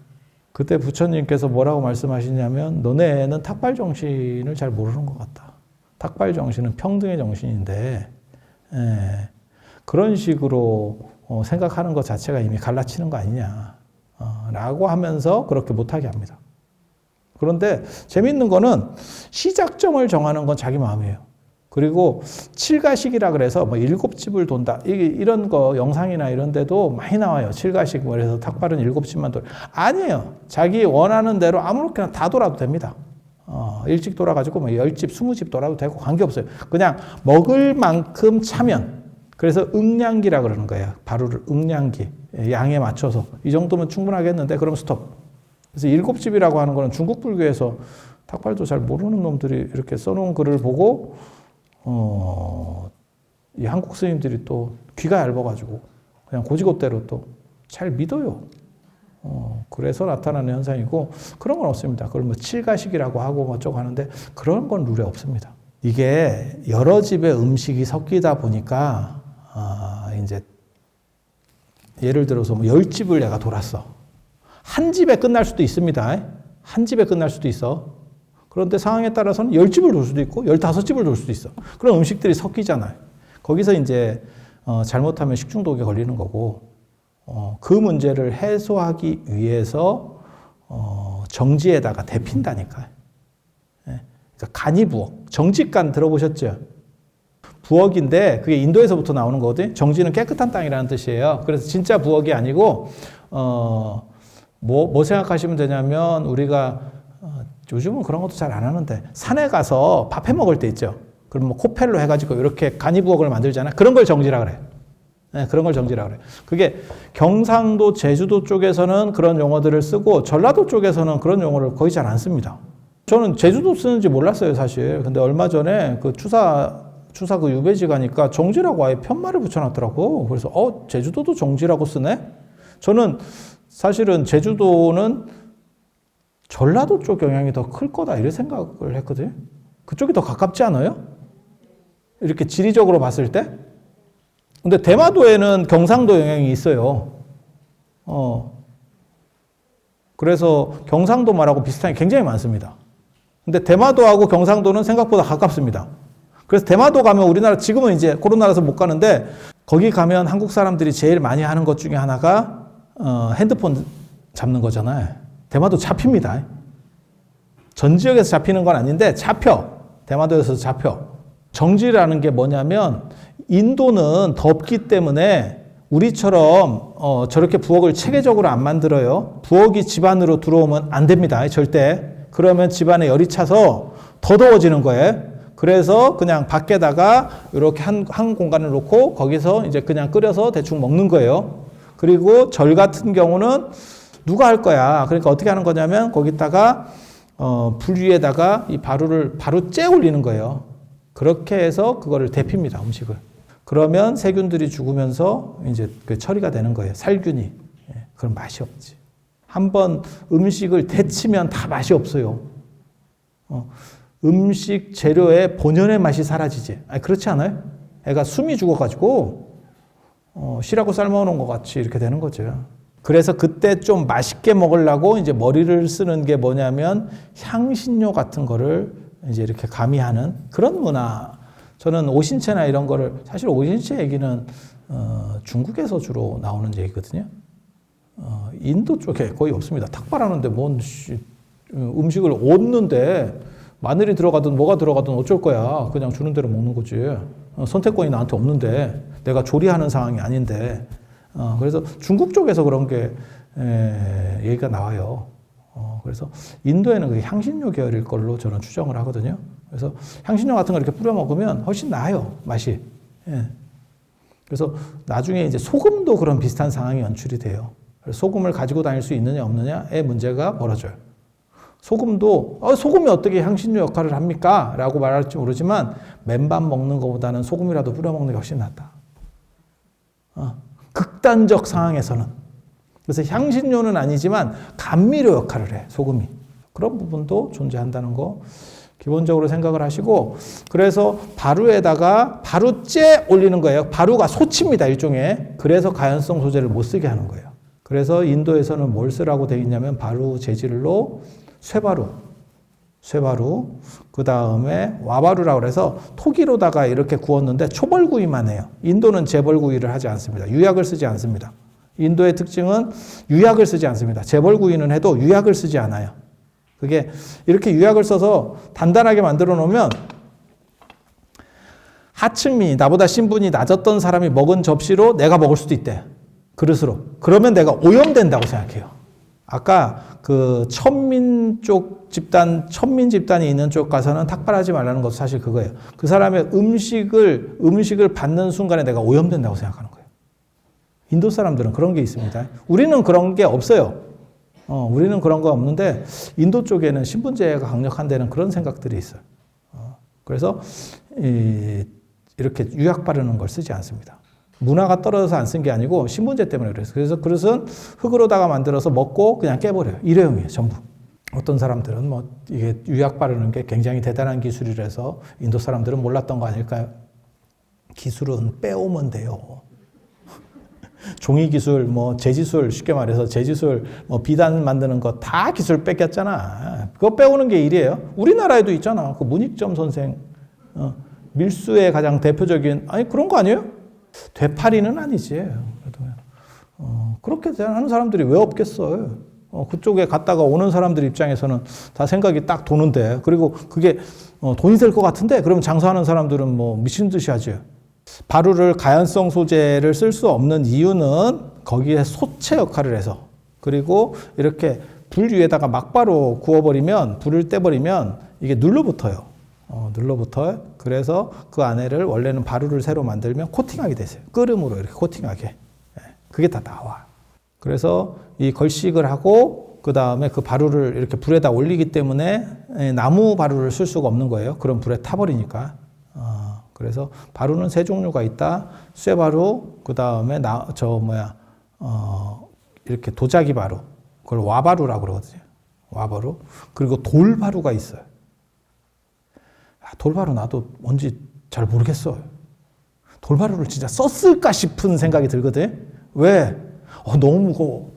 그때 부처님께서 뭐라고 말씀하시냐면 너네는 탁발 정신을 잘 모르는 것 같다. 탁발 정신은 평등의 정신인데 그런 식으로 생각하는 것 자체가 이미 갈라치는 거 아니냐 라고 하면서 그렇게 못하게 합니다. 그런데 재밌는 거는 시작점을 정하는 건 자기 마음이에요. 그리고 칠가식이라 그래서 뭐 7집을 돈다. 이런 거 영상이나 이런 데도 많이 나와요. 칠가식 뭐 그래서 탁발은 7집만 돌. 아니에요. 자기 원하는 대로 아무렇게나 다 돌아도 됩니다. 일찍 돌아가지고 뭐 10집, 20집 돌아도 되고 관계없어요. 그냥 먹을 만큼 차면. 그래서 응량기라 그러는 거예요. 바로를 응량기. 양에 맞춰서. 이 정도면 충분하겠는데 그럼 스톱. 그래서 7집이라고 하는 거는 중국 불교에서 탁발도 잘 모르는 놈들이 이렇게 써놓은 글을 보고 이 한국 스님들이 또 귀가 얇아가지고 그냥 고지고대로 또 잘 믿어요. 그래서 나타나는 현상이고 그런 건 없습니다. 그걸 뭐 칠가식이라고 하고 뭐 어쩌고 하는데 그런 건 룰에 없습니다. 이게 여러 집의 음식이 섞이다 보니까 이제 예를 들어서 뭐 10집을 내가 돌았어. 한 집에 끝날 수도 있습니다. 한 집에 끝날 수도 있어. 그런데 상황에 따라서는 10집을 돌 수도 있고 15집을 돌 수도 있어. 그런 음식들이 섞이잖아요. 거기서 이제 잘못하면 식중독에 걸리는 거고 그 문제를 해소하기 위해서 정지에다가 데핀다니까요. 그러니까 간이 부엌. 정직간 들어보셨죠? 부엌인데 그게 인도에서부터 나오는 거거든요. 정지는 깨끗한 땅이라는 뜻이에요. 그래서 진짜 부엌이 아니고 뭐 생각하시면 되냐면 우리가 요즘은 그런 것도 잘 안 하는데 산에 가서 밥 해 먹을 때 있죠. 그럼 뭐 코펠로 해가지고 이렇게 간이부엌을 만들잖아요. 그런 걸 정지라 그래. 네, 그런 걸 정지라 그래. 그게 경상도, 제주도 쪽에서는 그런 용어들을 쓰고 전라도 쪽에서는 그런 용어를 거의 잘 안 씁니다. 저는 제주도 쓰는지 몰랐어요, 사실. 근데 얼마 전에 그 추사 그 유배지 가니까 정지라고 아예 편말을 붙여놨더라고. 그래서 제주도도 정지라고 쓰네? 저는 사실은 제주도는 전라도 쪽 영향이 더 클 거다 이런 생각을 했거든요. 그쪽이 더 가깝지 않아요? 이렇게 지리적으로 봤을 때? 근데 대마도에는 경상도 영향이 있어요. 그래서 경상도 말하고 비슷한 게 굉장히 많습니다. 근데 대마도하고 경상도는 생각보다 가깝습니다. 그래서 대마도 가면 우리나라 지금은 이제 코로나라서 못 가는데 거기 가면 한국 사람들이 제일 많이 하는 것 중에 하나가 핸드폰 잡는 거잖아요. 대마도 잡힙니다. 전 지역에서 잡히는 건 아닌데 잡혀. 대마도에서 잡혀. 정지라는 게 뭐냐면 인도는 덥기 때문에 우리처럼 저렇게 부엌을 체계적으로 안 만들어요. 부엌이 집 안으로 들어오면 안 됩니다. 절대. 그러면 집 안에 열이 차서 더 더워지는 거예요. 그래서 그냥 밖에다가 이렇게 한 공간을 놓고 거기서 이제 그냥 끓여서 대충 먹는 거예요. 그리고 절 같은 경우는 누가 할 거야. 그러니까 어떻게 하는 거냐면 거기다가 불 위에다가 이 바루를 바로 째 올리는 거예요. 그렇게 해서 그거를 데핍니다. 음식을. 그러면 세균들이 죽으면서 이제 그 처리가 되는 거예요. 살균이. 예, 그럼 맛이 없지. 한번 음식을 데치면 다 맛이 없어요. 음식 재료의 본연의 맛이 사라지지. 아니, 그렇지 않아요? 애가 숨이 죽어가지고 쉬라고 삶아놓은 것 같이 이렇게 되는 거죠. 그래서 그때 좀 맛있게 먹으려고 이제 머리를 쓰는 게 뭐냐면 향신료 같은 거를 이제 이렇게 가미하는 그런 문화. 저는 오신채나 이런 거를 사실 오신채 얘기는 중국에서 주로 나오는 얘기거든요. 인도 쪽에 거의 없습니다. 탁발하는데 뭔 음식을 얻는데 마늘이 들어가든 뭐가 들어가든 어쩔 거야. 그냥 주는 대로 먹는 거지. 선택권이 나한테 없는데 내가 조리하는 상황이 아닌데. 그래서 중국 쪽에서 그런 게 얘기가 나와요. 그래서 인도에는 그게 향신료 계열일 걸로 저는 추정을 하거든요. 그래서 향신료 같은 걸 이렇게 뿌려 먹으면 훨씬 나아요, 맛이. 예. 그래서 나중에 이제 소금도 그런 비슷한 상황이 연출이 돼요. 소금을 가지고 다닐 수 있느냐 없느냐의 문제가 벌어져요. 소금도 소금이 어떻게 향신료 역할을 합니까? 라고 말할지 모르지만 맨밥 먹는 것보다는 소금이라도 뿌려 먹는 게 훨씬 낫다. 극단적 상황에서는. 그래서 향신료는 아니지만 감미료 역할을 해, 소금이. 그런 부분도 존재한다는 거 기본적으로 생각을 하시고, 그래서 바루에다가 바루째 올리는 거예요. 바루가 소치입니다, 일종의. 그래서 가연성 소재를 못 쓰게 하는 거예요. 그래서 인도에서는 뭘 쓰라고 되어 있냐면 바루 재질로 쇠바루, 그 다음에 와바루라고 해서 토기로다가 이렇게 구웠는데 초벌구이만 해요. 인도는 재벌구이를 하지 않습니다. 유약을 쓰지 않습니다. 인도의 특징은 유약을 쓰지 않습니다. 재벌구이는 해도 유약을 쓰지 않아요. 그게 이렇게 유약을 써서 단단하게 만들어 놓으면 하층미, 나보다 신분이 낮았던 사람이 먹은 접시로 내가 먹을 수도 있대. 그릇으로. 그러면 내가 오염된다고 생각해요. 아까 그 천민 집단이 있는 쪽 가서는 탁발하지 말라는 것도 사실 그거예요. 그 사람의 음식을 받는 순간에 내가 오염된다고 생각하는 거예요. 인도 사람들은 그런 게 있습니다. 우리는 그런 게 없어요. 우리는 그런 거 없는데 인도 쪽에는 신분제가 강력한 데는 그런 생각들이 있어요. 그래서 이렇게 유약 바르는 걸 쓰지 않습니다. 문화가 떨어져서 안 쓴 게 아니고 신분제 때문에 그래서. 그래서 그릇은 흙으로다가 만들어서 먹고 그냥 깨버려요. 일회용이에요, 전부. 어떤 사람들은 뭐 이게 유약 바르는 게 굉장히 대단한 기술이라서 인도 사람들은 몰랐던 거 아닐까요? 기술은 빼오면 돼요. 종이 기술, 뭐 재지술, 쉽게 말해서 재지술, 뭐 비단 만드는 거 다 기술 뺏겼잖아. 그거 빼오는 게 일이에요. 우리나라에도 있잖아. 그 문익점 선생, 밀수의 가장 대표적인, 아니 그런 거 아니에요? 되팔이는 아니지. 그래도 그렇게 하는 사람들이 왜 없겠어요? 그쪽에 갔다가 오는 사람들 입장에서는 다 생각이 딱 도는데, 그리고 그게 돈이 될 것 같은데, 그러면 장사하는 사람들은 뭐 미친 듯이 하지. 바루를 가연성 소재를 쓸 수 없는 이유는 거기에 소체 역할을 해서, 그리고 이렇게 불 위에다가 막바로 구워버리면, 불을 떼버리면 이게 눌러붙어요. 눌러붙어요. 그래서 그 안에를 원래는 바루를 새로 만들면 코팅하게 되세요. 끓음으로 이렇게 코팅하게. 그게 다 나와. 그래서 이 걸식을 하고 그 다음에 그 바루를 이렇게 불에다 올리기 때문에 나무 바루를 쓸 수가 없는 거예요. 그럼 불에 타버리니까. 그래서 바루는 세 종류가 있다. 쇠바루, 그 다음에 이렇게 도자기 바루. 그걸 와바루라고 그러거든요. 와바루. 그리고 돌바루가 있어요. 돌바루 나도 뭔지 잘 모르겠어요. 돌바루를 진짜 썼을까 싶은 생각이 들거든. 왜? 너무 무거워.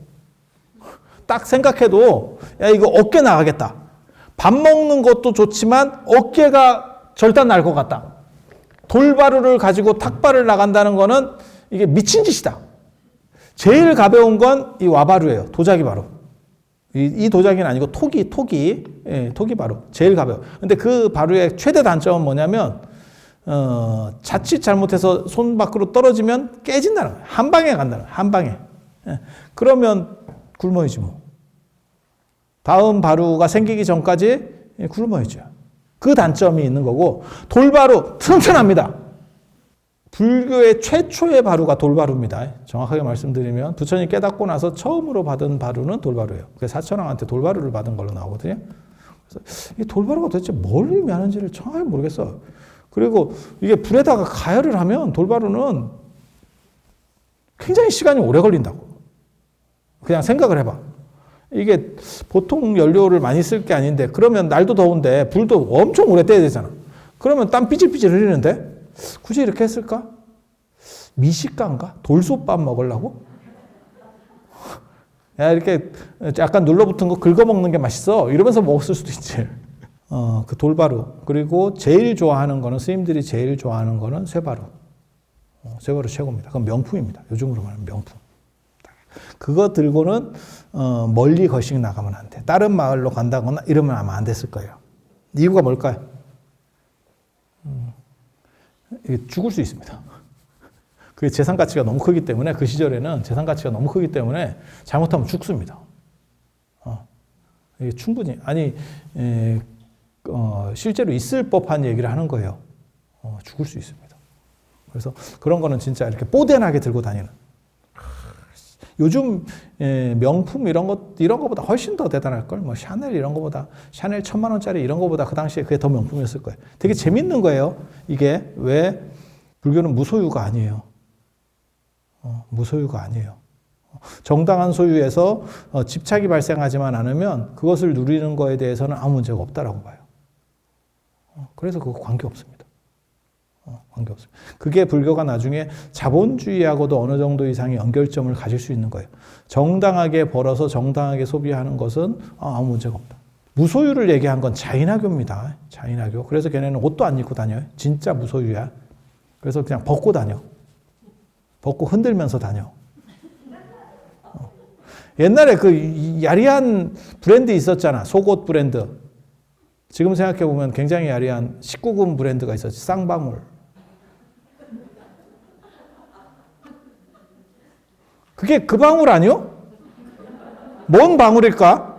딱 생각해도 야 이거 어깨 나가겠다. 밥 먹는 것도 좋지만 어깨가 절단 날 것 같다. 돌바루를 가지고 탁발을 나간다는 거는 이게 미친 짓이다. 제일 가벼운 건 이 와바루예요. 도자기 바루. 이 도자기는 아니고 토기. 예, 토기 바루. 제일 가벼워. 근데 그 바루의 최대 단점은 뭐냐면, 자칫 잘못해서 손 밖으로 떨어지면 깨진다는 거예요. 한 방에 간다는 거예요. 한 방에. 예, 그러면 굶어야지 뭐. 다음 바루가 생기기 전까지 굶어야죠. 그 단점이 있는 거고, 돌바루 튼튼합니다. 불교의 최초의 바루가 돌바루입니다. 정확하게 말씀드리면 부처님 깨닫고 나서 처음으로 받은 바루는 돌바루예요. 그래서 사천왕한테 돌바루를 받은 걸로 나오거든요. 그래서 이 돌바루가 도대체 뭘 의미하는지를 정확하게 모르겠어. 그리고 이게 불에다가 가열을 하면 돌바루는 굉장히 시간이 오래 걸린다고. 그냥 생각을 해봐. 이게 보통 연료를 많이 쓸 게 아닌데 그러면 날도 더운데 불도 엄청 오래 떼야 되잖아. 그러면 땀 삐질삐질 흘리는데 굳이 이렇게 했을까? 미식가인가? 돌솥밥 먹으려고? 야, 이렇게 약간 눌러붙은 거 긁어먹는 게 맛있어. 이러면서 먹었을 수도 있지. 그 돌바루. 그리고 제일 좋아하는 거는, 스님들이 제일 좋아하는 거는 쇠바루. 쇠바루 최고입니다. 그건 명품입니다. 요즘으로 말하면 명품. 그거 들고는, 멀리 거식 나가면 안 돼. 다른 마을로 간다거나 이러면 아마 안 됐을 거예요. 이유가 뭘까요? 죽을 수 있습니다. 그 재산 가치가 너무 크기 때문에, 그 시절에는 재산 가치가 너무 크기 때문에 잘못하면 죽습니다. 이게 충분히, 아니, 실제로 있을 법한 얘기를 하는 거예요. 죽을 수 있습니다. 그래서 그런 거는 진짜 이렇게 뽀대나게 들고 다니는. 요즘 명품 이런 거보다 훨씬 더 대단할걸? 뭐 샤넬 이런 거보다, 샤넬 1,000만 원짜리 이런 거보다 그 당시에 그게 더 명품이었을 거예요. 되게 재밌는 거예요. 이게 왜 불교는 무소유가 아니에요. 무소유가 아니에요. 정당한 소유에서 집착이 발생하지만 않으면 그것을 누리는 거에 대해서는 아무 문제가 없다라고 봐요. 그래서 그거 관계없습니다. 관계없습니다. 그게 불교가 나중에 자본주의하고도 어느 정도 이상의 연결점을 가질 수 있는 거예요. 정당하게 벌어서 정당하게 소비하는 것은 아무 문제가 없다. 무소유를 얘기한 건 자인화교입니다. 자인화교. 그래서 걔네는 옷도 안 입고 다녀요. 진짜 무소유야. 그래서 그냥 벗고 다녀. 벗고 흔들면서 다녀. 옛날에 그 야리한 브랜드 있었잖아. 속옷 브랜드. 지금 생각해보면 굉장히 야리한 19금 브랜드가 있었지. 쌍방울. 그게 그 방울 아니요? 뭔 방울일까?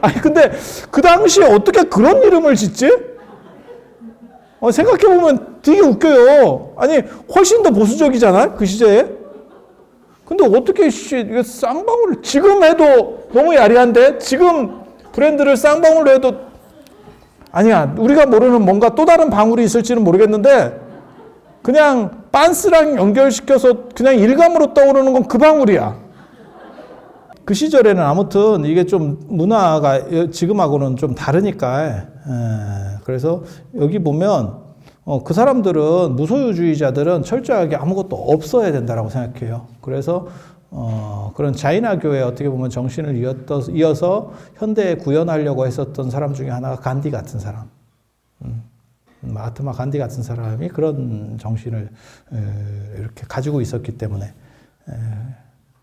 아니 근데 그 당시에 어떻게 그런 이름을 짓지? 생각해보면 되게 웃겨요. 아니 훨씬 더 보수적이잖아 그 시대에. 근데 어떻게 이게 쌍방울을 지금 해도 너무 야리한데? 지금 브랜드를 쌍방울로 해도 아니야. 우리가 모르는 뭔가 또 다른 방울이 있을지는 모르겠는데 그냥 빤스랑 연결시켜서 그냥 일감으로 떠오르는 건 그 방울이야. 그 시절에는 아무튼 이게 좀 문화가 지금하고는 좀 다르니까. 그래서 여기 보면 그 사람들은 무소유주의자들은 철저하게 아무것도 없어야 된다라고 생각해요. 그래서 그런 자인화교의 어떻게 보면 정신을 이어서 현대에 구현하려고 했었던 사람 중에 하나가 간디 같은 사람. 마하트마 간디 같은 사람이 그런 정신을 이렇게 가지고 있었기 때문에.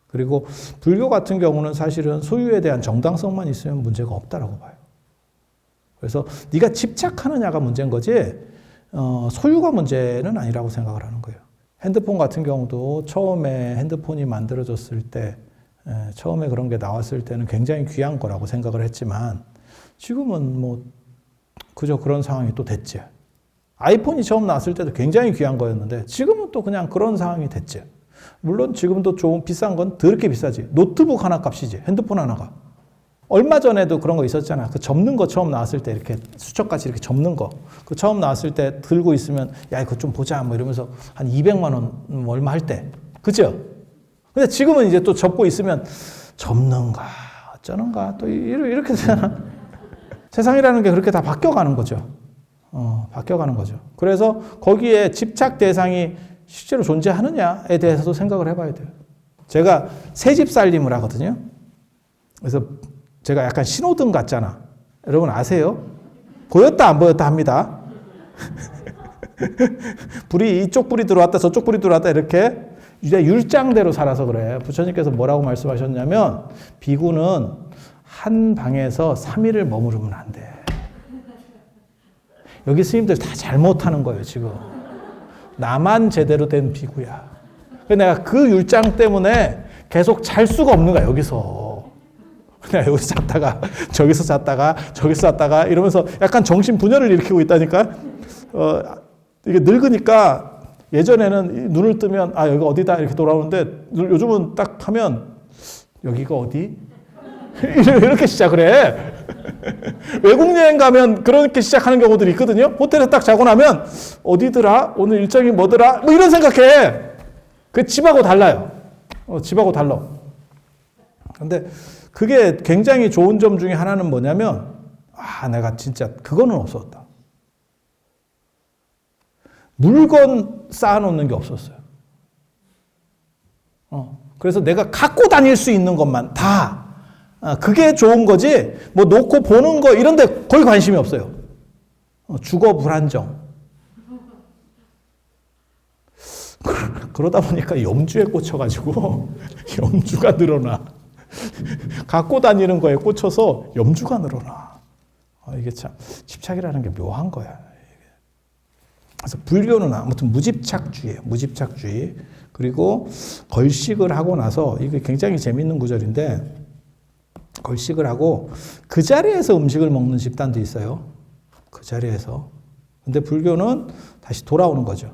그리고 불교 같은 경우는 사실은 소유에 대한 정당성만 있으면 문제가 없다라고 봐요. 그래서 네가 집착하느냐가 문제인 거지 소유가 문제는 아니라고 생각을 하는 거예요. 핸드폰 같은 경우도 처음에 핸드폰이 만들어졌을 때, 처음에 그런 게 나왔을 때는 굉장히 귀한 거라고 생각을 했지만 지금은 뭐 그저 그런 상황이 또 됐지. 아이폰이 처음 나왔을 때도 굉장히 귀한 거였는데 지금은 또 그냥 그런 상황이 됐지. 물론 지금도 좀 비싼 건 더럽게 비싸지. 노트북 하나 값이지. 핸드폰 하나가. 얼마 전에도 그런 거 있었잖아. 그 접는 거 처음 나왔을 때 이렇게 수첩같이 이렇게 접는 거. 그 처음 나왔을 때 들고 있으면 야 이거 좀 보자 뭐 이러면서 한 200만 원 얼마 할 때. 그죠? 근데 지금은 이제 또 접고 있으면 접는가 어쩌는가 또 이렇게 되잖아. 세상이라는 게 그렇게 다 바뀌어가는 거죠. 바뀌어가는 거죠. 그래서 거기에 집착 대상이 실제로 존재하느냐에 대해서도 생각을 해봐야 돼요. 제가 새집 살림을 하거든요. 그래서 제가 약간 신호등 같잖아. 여러분 아세요? 보였다 안 보였다 합니다. 불이 이쪽 불이 들어왔다 저쪽 불이 들어왔다 이렇게 율장대로 살아서 그래. 부처님께서 뭐라고 말씀하셨냐면 비구는 한 방에서 3일을 머무르면 안 돼. 여기 스님들 다 잘못하는 거예요 지금. 나만 제대로 된 비구야. 내가 그 율장 때문에 계속 잘 수가 없는 거야 여기서. 내가 여기서 잤다가 저기서 잤다가 저기서 잤다가 이러면서 약간 정신 분열을 일으키고 있다니까. 이게 늙으니까 예전에는 눈을 뜨면 아 여기가 어디다 이렇게 돌아오는데 요즘은 딱 하면 여기가 어디? 이렇게 시작을 해. 외국 여행 가면 그렇게 시작하는 경우들이 있거든요. 호텔에 딱 자고 나면 어디더라? 오늘 일정이 뭐더라? 뭐 이런 생각해. 그 집하고 달라요. 집하고 달라. 근데 그게 굉장히 좋은 점 중에 하나는 뭐냐면 아 내가 진짜 그거는 없었다. 물건 쌓아놓는 게 없었어요. 그래서 내가 갖고 다닐 수 있는 것만 다 그게 좋은 거지 뭐 놓고 보는 거 이런 데 거의 관심이 없어요. 주거 불안정. 그러다 보니까 염주에 꽂혀가지고 염주가 늘어나. 갖고 다니는 거에 꽂혀서 염주가 늘어나. 이게 참 집착이라는 게 묘한 거야. 그래서 불교는 아무튼 무집착주의예요. 무집착주의. 그리고 걸식을 하고 나서 이게 굉장히 재밌는 구절인데 걸식을 하고 그 자리에서 음식을 먹는 집단도 있어요. 그 자리에서. 근데 불교는 다시 돌아오는 거죠.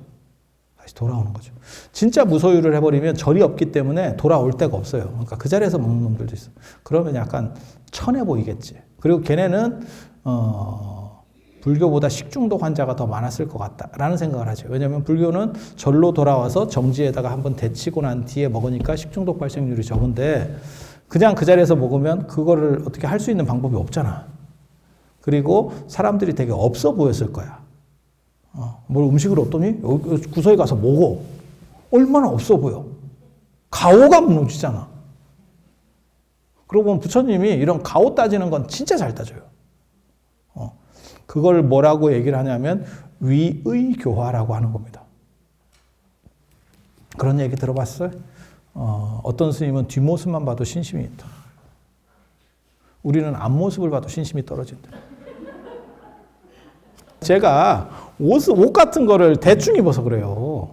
다시 돌아오는 거죠. 진짜 무소유를 해버리면 절이 없기 때문에 돌아올 데가 없어요. 그러니까 그 자리에서 먹는 놈들도 있어. 그러면 약간 천해 보이겠지. 그리고 걔네는 불교보다 식중독 환자가 더 많았을 것 같다라는 생각을 하죠. 왜냐하면 불교는 절로 돌아와서 정지에다가 한번 데치고 난 뒤에 먹으니까 식중독 발생률이 적은데 그냥 그 자리에서 먹으면 그거를 어떻게 할 수 있는 방법이 없잖아. 그리고 사람들이 되게 없어 보였을 거야. 뭘 음식을 얻더니 구석에 가서 먹어. 얼마나 없어 보여. 가오가 무너지잖아. 그러고 보면 부처님이 이런 가오 따지는 건 진짜 잘 따져요. 그걸 뭐라고 얘기를 하냐면 위의교화라고 하는 겁니다. 그런 얘기 들어봤어요? 어떤 스님은 뒷모습만 봐도 신심이 있다. 우리는 앞모습을 봐도 신심이 떨어진다. 제가 옷 같은 거를 대충 입어서 그래요.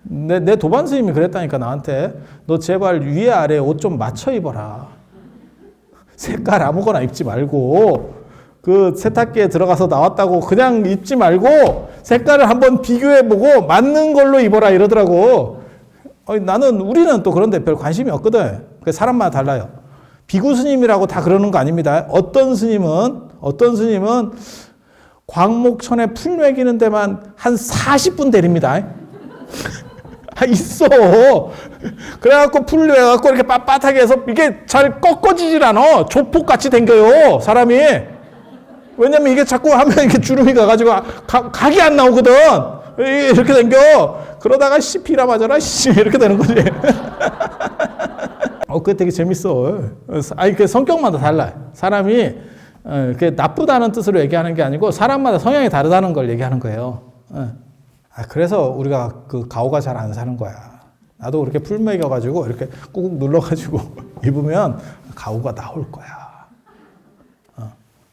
내 도반 스님이 그랬다니까 나한테 너 제발 위에 아래 옷 좀 맞춰 입어라. 색깔 아무거나 입지 말고 그 세탁기에 들어가서 나왔다고 그냥 입지 말고 색깔을 한번 비교해보고 맞는 걸로 입어라 이러더라고. 우리는 또 그런데 별 관심이 없거든. 사람마다 달라요. 비구 스님이라고 다 그러는 거 아닙니다. 어떤 스님은 광목천에 풀 먹이는 데만 한 40분 데립니다. 있어. 그래갖고 풀 내갖고 이렇게 빳빳하게 해서 이게 잘 꺾어지질 않아. 조폭같이 댕겨요, 사람이. 왜냐면 이게 자꾸 하면 이렇게 주름이 가가지고 각이 안 나오거든. 이렇게 댕겨. 그러다가 피라 맞아라, 이렇게 되는 거지. 그게 되게 재밌어. 그 성격마다 달라요. 사람이, 그게 나쁘다는 뜻으로 얘기하는 게 아니고 사람마다 성향이 다르다는 걸 얘기하는 거예요. 그래서 우리가 그 가오가 잘 안 사는 거야. 나도 그렇게 풀 먹여가지고 이렇게 꾹꾹 눌러가지고 입으면 가오가 나올 거야.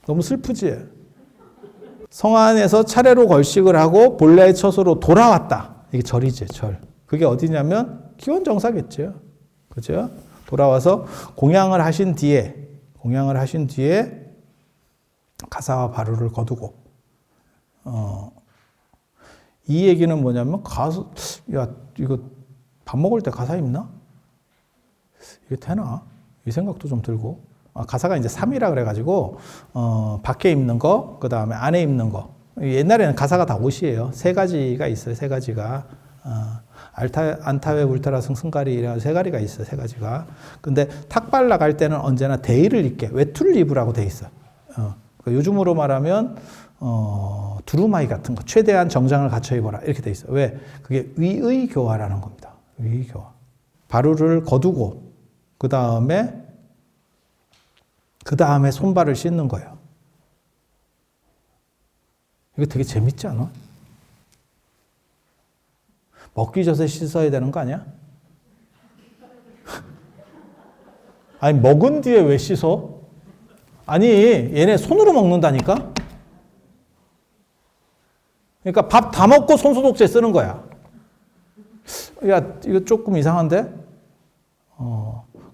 너무 슬프지? 성안에서 차례로 걸식을 하고 본래의 처소로 돌아왔다. 이게 절이지, 절. 그게 어디냐면 기원정사겠죠. 그죠? 돌아와서 공양을 하신 뒤에 가사와 바루를 거두고, 이 얘기는 뭐냐면, 이거 밥 먹을 때 가사 입나? 이게 되나? 이 생각도 좀 들고. 가사가 이제 3이라 그래가지고, 밖에 입는 거, 그 다음에 안에 입는 거. 옛날에는 가사가 다 옷이에요. 3가지가 있어요, 3가지가. 안타웨, 울트라성, 승가리 이런 세 가지가 있어, 세 가지가. 근데 탁발 나갈 때는 언제나 대의를 입게 외투를 입으라고 돼 있어. 그러니까 요즘으로 말하면 두루마기 같은 거 최대한 정장을 갖춰 입어라 이렇게 돼 있어. 왜? 그게 위의 교화라는 겁니다. 위의 교화. 바루를 거두고 그 다음에 손발을 씻는 거예요. 이거 되게 재밌지 않아? 먹기 전에 씻어야 되는 거 아니야? 아니 먹은 뒤에 왜 씻어? 아니 얘네 손으로 먹는다니까? 그러니까 밥 다 먹고 손소독제 쓰는 거야. 야 이거 조금 이상한데?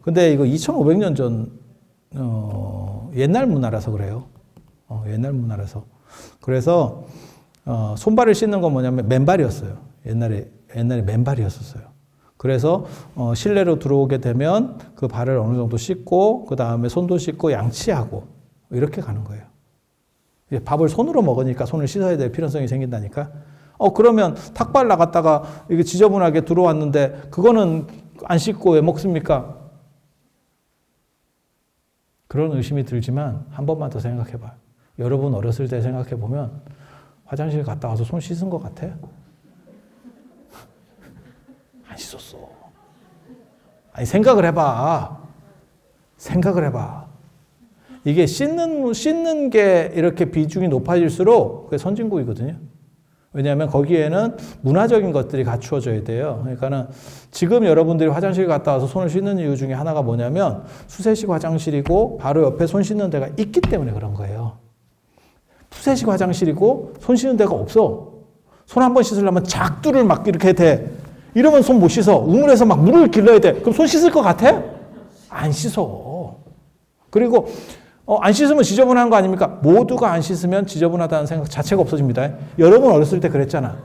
근데 이거 2500년 전 옛날 문화라서 그래요. 옛날 문화라서. 그래서 손발을 씻는 건 뭐냐면 맨발이었어요. 옛날에 맨발이었었어요. 그래서 실내로 들어오게 되면 그 발을 어느 정도 씻고 그 다음에 손도 씻고 양치하고 이렇게 가는 거예요. 밥을 손으로 먹으니까 손을 씻어야 될 필요성이 생긴다니까. 그러면 탁발 나갔다가 이게 지저분하게 들어왔는데 그거는 안 씻고 왜 먹습니까? 그런 의심이 들지만 한 번만 더 생각해봐요. 여러분 어렸을 때 생각해보면 화장실 갔다 와서 손 씻은 것 같아? 안 씻었어. 아니 생각을 해봐. 이게 씻는 게 이렇게 비중이 높아질수록 그게 선진국이거든요. 왜냐하면 거기에는 문화적인 것들이 갖추어져야 돼요. 그러니까는 지금 여러분들이 화장실 갔다 와서 손을 씻는 이유 중에 하나가 뭐냐면 수세식 화장실이고 바로 옆에 손 씻는 데가 있기 때문에 그런 거예요. 수세식 화장실이고 손 씻는 데가 없어. 손 한 번 씻으려면 작두를 막 이렇게 돼. 이러면 손 못 씻어. 우물에서 막 물을 길러야 돼. 그럼 손 씻을 것 같아? 안 씻어. 그리고 안 씻으면 지저분한 거 아닙니까? 모두가 안 씻으면 지저분하다는 생각 자체가 없어집니다. 여러분 어렸을 때 그랬잖아.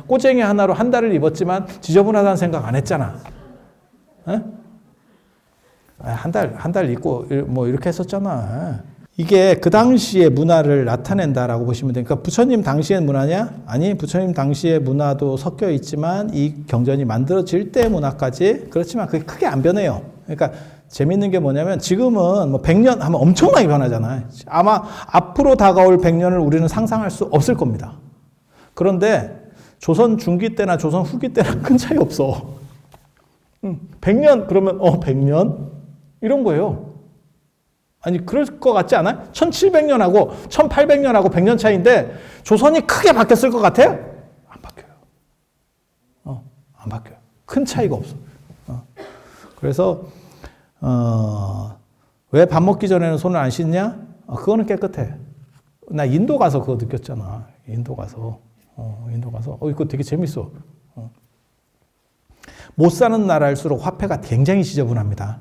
꼬쟁이 하나로 한 달을 입었지만 지저분하다는 생각 안 했잖아. 한 달 입고 뭐 이렇게 했었잖아. 이게 그 당시의 문화를 나타낸다라고 보시면 되니까 부처님 당시의 문화냐? 아니, 부처님 당시의 문화도 섞여 있지만 이 경전이 만들어질 때 문화까지 그렇지만 그게 크게 안 변해요. 그러니까 재밌는 게 뭐냐면 지금은 뭐 100년 하면 엄청나게 변하잖아요. 아마 앞으로 다가올 100년을 우리는 상상할 수 없을 겁니다. 그런데 조선 중기 때나 조선 후기 때랑 큰 차이 없어. 100년 그러면 100년? 이런 거예요. 아니 그럴 것 같지 않아요? 1700년하고 1800년하고 100년 차이인데 조선이 크게 바뀌었을 것 같아? 안 바뀌어요. 안 바뀌어요. 큰 차이가 없어. 그래서 왜 밥 먹기 전에는 손을 안 씻냐? 그거는 깨끗해. 나 인도 가서 그거 느꼈잖아. 인도 가서 이거 되게 재밌어. 못 사는 나라일수록 화폐가 굉장히 지저분합니다.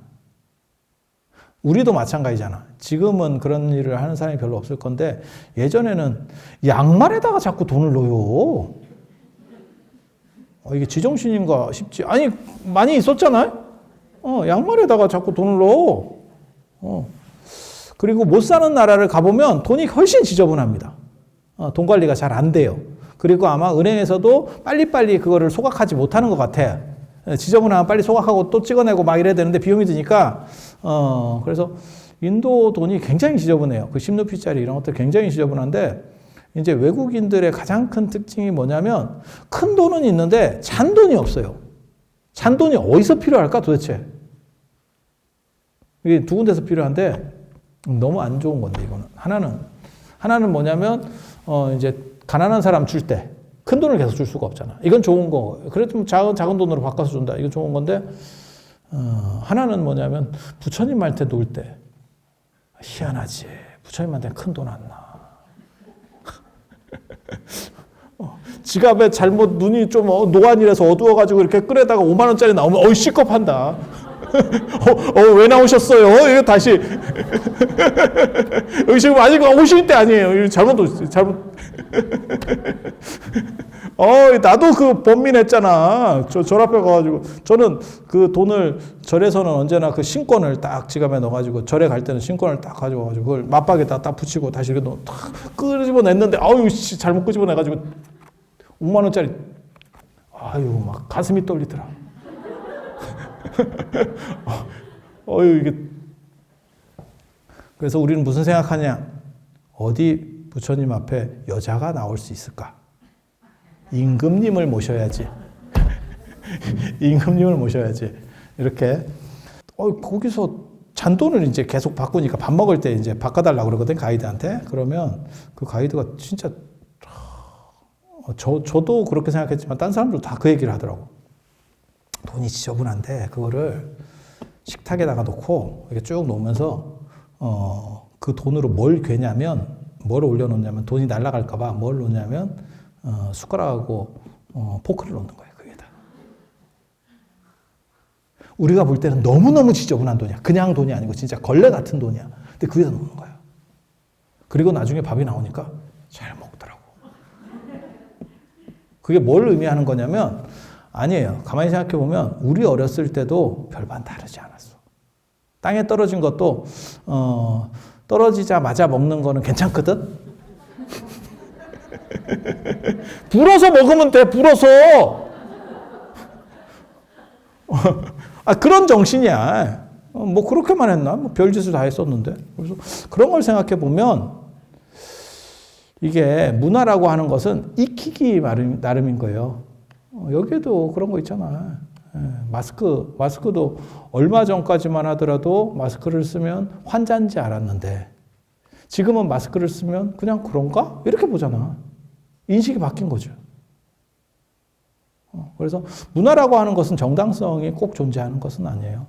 우리도 마찬가지잖아. 지금은 그런 일을 하는 사람이 별로 없을 건데 예전에는 양말에다가 자꾸 돈을 넣어요. 이게 지정신인가 싶지. 아니 많이 있었잖아요. 양말에다가 자꾸 돈을 넣어. 그리고 못 사는 나라를 가보면 돈이 훨씬 지저분합니다. 돈 관리가 잘 안 돼요. 그리고 아마 은행에서도 빨리빨리 그거를 소각하지 못하는 것 같아. 지저분하면 빨리 소각하고 또 찍어내고 막 이래야 되는데 비용이 드니까 그래서 인도 돈이 굉장히 지저분해요. 그 10루피짜리 이런 것들 굉장히 지저분한데 이제 외국인들의 가장 큰 특징이 뭐냐면 큰 돈은 있는데 잔돈이 없어요. 잔돈이 어디서 필요할까 도대체? 이게 두 군데서 필요한데 너무 안 좋은 건데 이거는 하나는 뭐냐면 이제 가난한 사람 줄 때 큰 돈을 계속 줄 수가 없잖아. 이건 좋은 거. 그래도 작은 돈으로 바꿔서 준다. 이건 좋은 건데 하나는 뭐냐면 부처님한테 놓을 때 희한하지. 부처님한테 큰 돈 안 나. 지갑에 잘못 눈이 좀 노안이라서 어두워가지고 이렇게 끌에다가 5만 원짜리 나오면 시겁한다. 왜 나오셨어요? 이거 다시 지금 아직 오실 때 아니에요. 잘못. 나도 그 범민했잖아. 절 앞에 가가지고 저는 그 돈을 절에서는 언제나 그 신권을 딱 지갑에 넣어가지고 절에 갈 때는 신권을 딱 가져와가지고 그걸 맞박에다 딱 붙이고 다시 이렇게 탁 끄집어냈는데 잘못 끄집어내가지고 5만 원짜리 아유, 막 가슴이 떨리더라. 어유, 이게. 그래서 우리는 무슨 생각하냐? 어디 부처님 앞에 여자가 나올 수 있을까? 임금님을 모셔야지. 임금님을 모셔야지. 이렇게. 거기서 잔돈을 이제 계속 바꾸니까 밥 먹을 때 이제 바꿔달라고 그러거든, 가이드한테. 그러면 그 가이드가 진짜, 저도 그렇게 생각했지만, 딴 사람들도 다 그 얘기를 하더라고. 돈이 지저분한데, 그거를 식탁에다가 놓고, 이렇게 쭉 놓으면서, 그 돈으로 뭘 괴냐면, 뭘 올려놓냐면, 돈이 날아갈까봐 뭘 놓냐면, 숟가락하고, 포크를 놓는 거예요, 그 위에다. 우리가 볼 때는 너무너무 지저분한 돈이야. 그냥 돈이 아니고 진짜 걸레 같은 돈이야. 근데 그 위에다 놓는 거야. 그리고 나중에 밥이 나오니까 잘 먹더라고. 그게 뭘 의미하는 거냐면, 아니에요. 가만히 생각해 보면 우리 어렸을 때도 별반 다르지 않았어. 땅에 떨어진 것도 떨어지자마자 먹는 거는 괜찮거든. 불어서 먹으면 돼. 불어서. 그런 정신이야. 뭐 그렇게만 했나? 뭐 별짓을 다 했었는데. 그래서 그런 걸 생각해 보면 이게 문화라고 하는 것은 익히기 나름인 거예요. 여기에도 그런 거 있잖아. 마스크도 얼마 전까지만 하더라도 마스크를 쓰면 환자인지 알았는데 지금은 마스크를 쓰면 그냥 그런가? 이렇게 보잖아. 인식이 바뀐 거죠. 그래서 문화라고 하는 것은 정당성이 꼭 존재하는 것은 아니에요.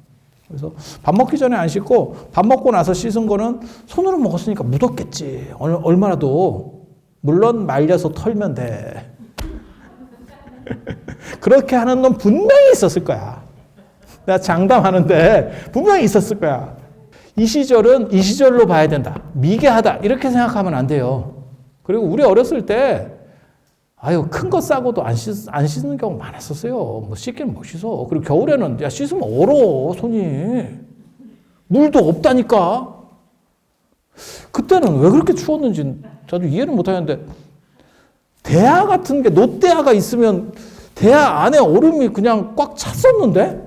그래서 밥 먹기 전에 안 씻고 밥 먹고 나서 씻은 거는 손으로 먹었으니까 묻었겠지. 얼마라도. 물론 말려서 털면 돼. 그렇게 하는 놈 분명히 있었을 거야. 내가 장담하는데 분명히 있었을 거야. 이 시절은 이 시절로 봐야 된다. 미개하다. 이렇게 생각하면 안 돼요. 그리고 우리 어렸을 때 큰 거 싸고도 안 씻는 경우 많았었어요. 뭐 씻기는 못 씻어. 그리고 겨울에는 씻으면 얼어, 손이. 물도 없다니까. 그때는 왜 그렇게 추웠는지 저도 이해를 못 하겠는데 대야 같은 게 놋대야가 있으면 대야 안에 얼음이 그냥 꽉 찼었는데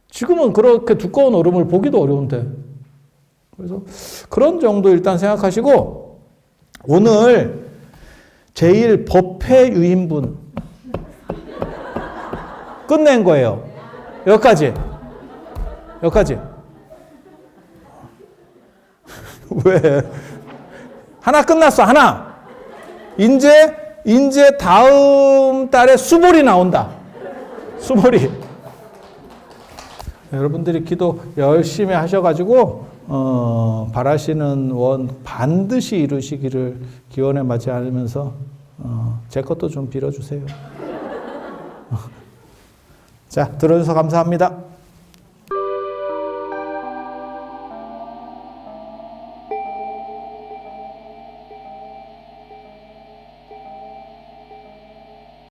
지금은 그렇게 두꺼운 얼음을 보기도 어려운데 그래서 그런 정도 일단 생각하시고 오늘 제1법회 유인분 끝낸 거예요. 여기까지. 왜? 하나 끝났어, 하나. 이제 다음 달에 수보리 나온다. 수보리. 여러분들이 기도 열심히 하셔가지고, 바라시는 원 반드시 이루시기를 기원에 맞이하면서, 제 것도 좀 빌어주세요. 자, 들어주셔서 감사합니다.